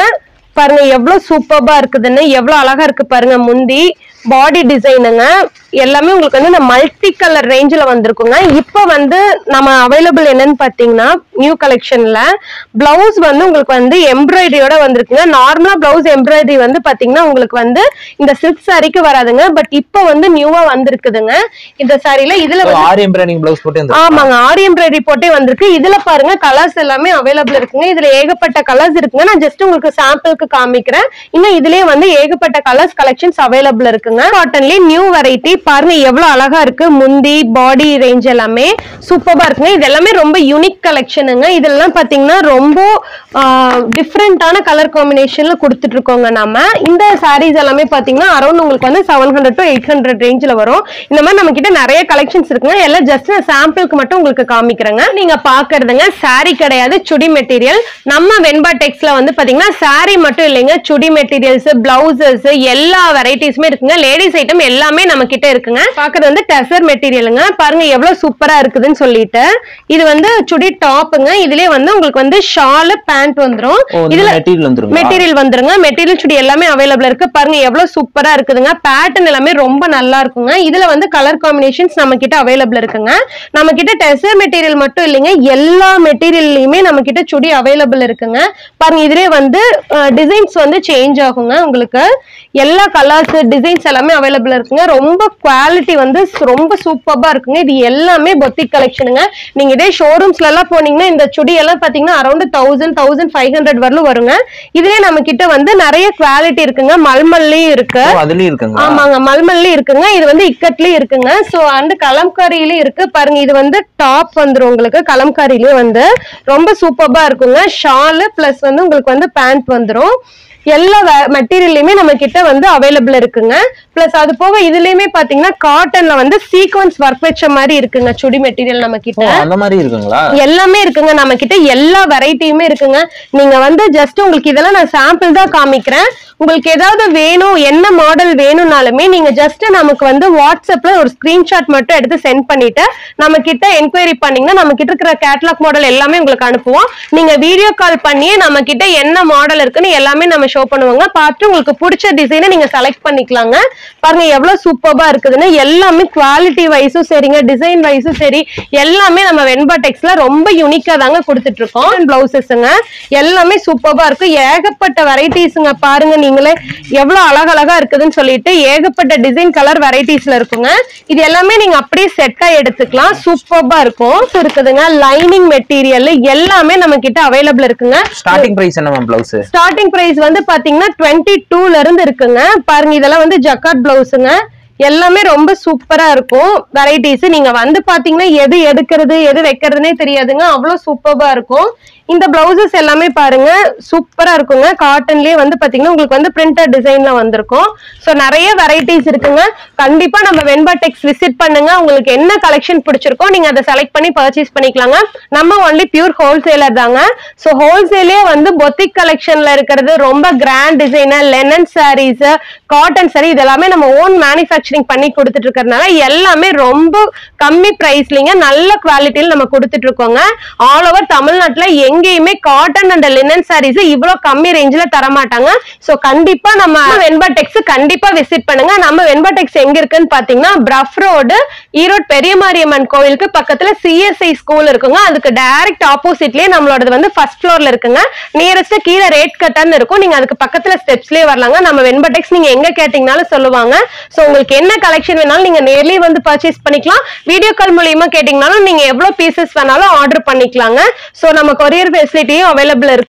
பாருங்க எவ்வளவு சூப்பர்பா இருக்குதுன்னு. எவ்வளவு அழகா இருக்கு பாருங்க. முந்தி பாடி டிசைனுங்க எல்லாமே உங்களுக்கு வந்து இந்த மல்டி கலர் ரேஞ்சில் வந்திருக்குங்க. இப்போ வந்து நம்ம அவைலபிள் என்னன்னு பாத்தீங்கன்னா நியூ கலெக்ஷன்ல பிளவுஸ் வந்து உங்களுக்கு வந்து எம்ப்ராய்டரியோட வந்திருக்குங்க. நார்மலா பிளவுஸ் எம்ப்ராய்டரி வந்து பாத்தீங்கன்னா உங்களுக்கு வந்து இந்த சில்க் சாரிக்கு வராதுங்க. பட் இப்போ வந்து நியூவா வந்திருக்குதுங்க இந்த சாரில. இதுல ஆரி எம்ப்ராய்டரிங் பிளவுஸ் போட்டு ஆமாங்க ஆரி எம்ப்ராய்டரி போட்டே வந்திருக்கு. இதுல பாருங்க கலர்ஸ் எல்லாமே அவைலபிள் இருக்குங்க. இதுல ஏகப்பட்ட கலர்ஸ் இருக்குங்க. நான் ஜஸ்ட் உங்களுக்கு சாம்பிளுக்கு காமிக்கிறேன். இன்னும் இதுலயே வந்து ஏகப்பட்ட கலர்ஸ் கலெக்ஷன்ஸ் அவைலபிள் இருக்குங்க. காட்டன்லயே நியூ வெரைட்டி பாருங்க எவ்வளவு அழகா இருக்கு. முந்தி பாடி ரேஞ்ச் எல்லாமே சூப்பரா இருக்குங்க. இது எல்லாமே ரொம்ப யூனிக் கலெக்ஷனுங்க. இதெல்லாம் பாத்தீங்கன்னா ரொம்ப டிஃப்ரெண்டான கலர் காம்பினேஷன்ல கொடுத்துட்டு இருக்கோங்க. நாம இந்த சாரீஸ் எல்லாமே பாத்தீங்கன்னா அரௌண்ட் உங்களுக்கு வந்து 700 to 800 ரேஞ்சில வரும். இந்த மாதிரி நம்ம கிட்ட நிறைய கலெக்ஷன்ஸ் இருக்குங்க. எல்லாம் ஜஸ்ட் சாம்பிளுக்கு மட்டும் உங்களுக்கு காமிக்கிறேங்க. நீங்க பாக்குறதுங்க சாரி கிடையாது, சுடி மெட்டீரியல். நம்ம வெண்பா டெக்ஸ்ல வந்து பாத்தீங்கன்னா சாரி மட்டும் இல்லைங்க, சுடி மெட்டீரியல்ஸ், பிளவுசஸ் எல்லா வெரைட்டிஸுமே இருக்குங்க. லேடிஸ் ஐட்டம் எல்லாமே நம்ம கிட்ட இருக்குங்க. பாக்குறது வந்து டெசர் மெட்டீரியலுங்க. பாருங்க எவ்வளவு சூப்பரா இருக்குதுன்னு சொல்லிட்டு. இது வந்து சுடி டாப்புங்க. இதுலயே வந்து உங்களுக்கு வந்து ஷால் பேண்ட் வந்துரும். இதுல மெட்டீரியல் வந்துருங்க. மெட்டீரியல் சுடி எல்லாமே அவைலபிள் இருக்கு. பாருங்க எவ்வளவு சூப்பரா இருக்குதுங்க. பேட்டர்ன் எல்லாமே ரொம்ப நல்லா இருக்குங்க. இதுல வந்து கலர் காம்பினேஷன்ஸ் நம்ம கிட்ட அவைலபிள் இருக்குங்க. நம்ம கிட்ட டெசர் மெட்டீரியல் மட்டும் இல்லைங்க, எல்லா மெட்டீரியல்லையுமே நம்ம கிட்ட சுடி அவைலபிள் இருக்குங்க. பாருங்க இதுலயே வந்து டிசைன்ஸ் வந்து சேஞ்ச் ஆகுங்க. உங்களுக்கு எல்லா கலர்ஸ் டிசைன்ஸ் எல்லாமே அவைலபிள் இருக்குங்க. ரொம்ப குவாலிட்டி வந்து ரொம்ப சூப்பரா இருக்குங்க. இது எல்லாமே பொட்டிக் கலெக்ஷனுங்க. நீங்க இதே ஷோரூம்ஸ்ல எல்லாம் போனீங்கன்னா இந்த சுடி எல்லாம் பாத்தீங்கன்னா அரௌண்ட் 1000-1500 வரலும் வருங்க. இதுலயே நம்ம கிட்ட வந்து நிறைய குவாலிட்டி இருக்குங்க. மல்மல்லையும் இருக்கு. ஆமாங்க மல்மல்லி இருக்குங்க. இது வந்து இக்கட்லயும் இருக்குங்க. சோ அந்த கலம்காரியிலயும் இருக்கு. பாருங்க இது வந்து டாப் வந்துரும் உங்களுக்கு. கலம்காரியிலயே வந்து ரொம்ப சூப்பரா இருக்குங்க. ஷால் பிளஸ் வந்து உங்களுக்கு வந்து பேண்ட் வந்துரும். எல்லா மெட்டீரியல்லையுமே நம்ம கிட்ட வந்து அவைலபிள் இருக்குங்க. பிளஸ் அது போக இதுலயுமே பாத்தீங்கன்னா காட்டன்ல வந்து சீக்வன்ஸ் ஒர்க் வச்ச மாதிரி இருக்குங்க சுடி மெட்டீரியல் நம்ம கிட்ட. அந்த மாதிரி இருக்குங்களா? எல்லாமே இருக்குங்க நம்ம கிட்ட. எல்லா வெரைட்டியுமே இருக்குங்க. நீங்க வந்து ஜஸ்ட் உங்களுக்கு இதெல்லாம் நான் சாம்பிள் தான் காமிக்கிறேன். உங்களுக்கு ஏதாவது வேணும், என்ன மாடல் வேணும்னாலுமே நீங்க ஜஸ்ட் நமக்கு வந்து வாட்ஸ்அப்ல ஒரு ஸ்கிரீன்ஷாட் மட்டும் எடுத்து சென்ட் பண்ணிட்டு நம்ம கிட்ட என்கொயரி பண்ணீங்கன்னா நம்ம கிட்ட இருக்கிற கேட்டலாக் மாடல் எல்லாமே உங்களுக்கு அனுப்புவோம். நீங்க வீடியோ கால் பண்ணி நம்ம கிட்ட என்ன மாடல் இருக்குன்னு எல்லாமே நம்ம ஷோ பண்ணுவாங்க. பார்த்து உங்களுக்கு பிடிச்ச டிசைனை நீங்க செலக்ட் பண்ணிக்கலாங்க. பாருங்க எவ்வளவு சூப்பர்பா இருக்குதுன்னு. எல்லாமே குவாலிட்டி வைஸும் சரிங்க, டிசைன் வைஸும் சரி, எல்லாமே நம்ம வெண்பாடெக்ஸ்ல ரொம்ப யூனிக்கா தாங்க கொடுத்துட்டு இருக்கோம். பிளவுசஸ்ங்க எல்லாமே சூப்பர்பா இருக்கு. ஏகப்பட்ட வெரைட்டிஸ்ங்க. பாருங்க நீங்களே எவ்வளவு அழகழகா இருக்குதுன்னு சொல்லிட்டு ஏகப்பட்ட டிசைன் கலர் வெரைட்டிஸ்ல இருக்குங்க. இது எல்லாமே நீங்க அப்படியே செட்டா எடுத்துக்கலாம். சூப்பர்பா இருக்கும் இருக்குதுங்க. லைனிங் மெட்டீரியல் எல்லாமே நம்ம கிட்ட அவைலபிள் இருக்குங்க. ஸ்டார்டிங் பிரைஸ் என்ன மேம் பிளவுஸ்? ஸ்டார்டிங் பிரைஸ் வந்து பாத்தீங்கன்னா 22ல இருந்து இருக்குங்க. பாருங்க இதெல்லாம் வந்து ஜக்கார்ட் பிளவுஸுங்க. எல்லாமே ரொம்ப சூப்பரா இருக்கும் வெரைட்டிஸ். நீங்க வந்து பாத்தீங்கன்னா எது எடுக்கிறது எது வைக்கிறதுனே தெரியாதுங்க. அவ்வளவு சூப்பர்பா இருக்கும். இந்த பிளவுசஸ் எல்லாமே பாருங்க சூப்பரா இருக்குங்க. காட்டன்லயே வந்து பாத்தீங்கன்னா உங்களுக்கு வந்து பிரிண்டட் டிசைன்ல வந்திருக்கும். சோ நிறைய வெரைட்டிஸ் இருக்குங்க. கண்டிப்பா நம்ம வெண்பாடெக்ஸ் விசிட் பண்ணுங்க. உங்களுக்கு என்ன கலெக்ஷன் பிடிச்சிருக்கோ நீங்க அதை செலக்ட் பண்ணி பர்ச்சேஸ் பண்ணிக்கலாங்க. நம்ம ஒன்லி பியூர் ஹோல்சேலர் தாங்க. சோ ஹோல்சேலே வந்து பொத்திக் கலெக்ஷன்ல இருக்கிறது ரொம்ப grand designer, linen saris, cotton sari இதெல்லாமே நம்ம ஓன் மேனுஃபேக்சரிங் பண்ணி கொடுத்துட்டு இருக்கறதுனால எல்லாமே ரொம்ப கம்மி பிரைஸ்லங்க நல்ல குவாலிட்டியில நம்ம கொடுத்துட்டு இருக்கோங்க. ஆல் ஓவர் தமிழ்நாட்டுல எங்கேயுமே காட்டன் அண்ட் லினன் சாரீஸ் இவ்வளவு கம்மி ரேஞ்சில தர மாட்டாங்க. சோ கண்டிப்பா நம்ம வெண்பாடெக்ஸ் கண்டிப்பா விசிட் பண்ணுங்க. நம்ம வெண்பாடெக்ஸ் எங்க இருக்குன்னு பாத்தீங்கன்னா பிரஃப் ரோடு, ஈரோடு பெரிய மாரியம்மன் கோயிலுக்கு பக்கத்துல CSI ஸ்கூல் இருக்குங்க. அதுக்கு டைரக்ட் ஆப்போசிட்லயே நம்மளோடது வந்து ஃபர்ஸ்ட் ஃப்ளோர்ல இருக்குங்க. நியரஸ்ட் கீழே ரேட் கட்டான்னு இருக்கும். நீங்க அதுக்கு பக்கத்துல ஸ்டெப்ஸ்லயே வரலாங்க. நம்ம வெண்பாடெக்ஸ் நீங்க எங்க கேட்டீங்கனாலும் சொல்லுவாங்க. சோ உங்களுக்கு என்ன கலெக்ஷன் வேணாலும் நீங்க நேர்லயே வந்து பர்ச்சேஸ் பண்ணிக்கலாம். வீடியோ கால் மூலியமா கேட்டீங்கனாலும் நீங்க எவ்வளவு பீசஸ் வேணாலும் ஆர்டர் பண்ணிக்கலாங்க. சோ நம்ம கொரியர் ஃபெசிலிட்டியும் அவைலபிள் இருக்கு.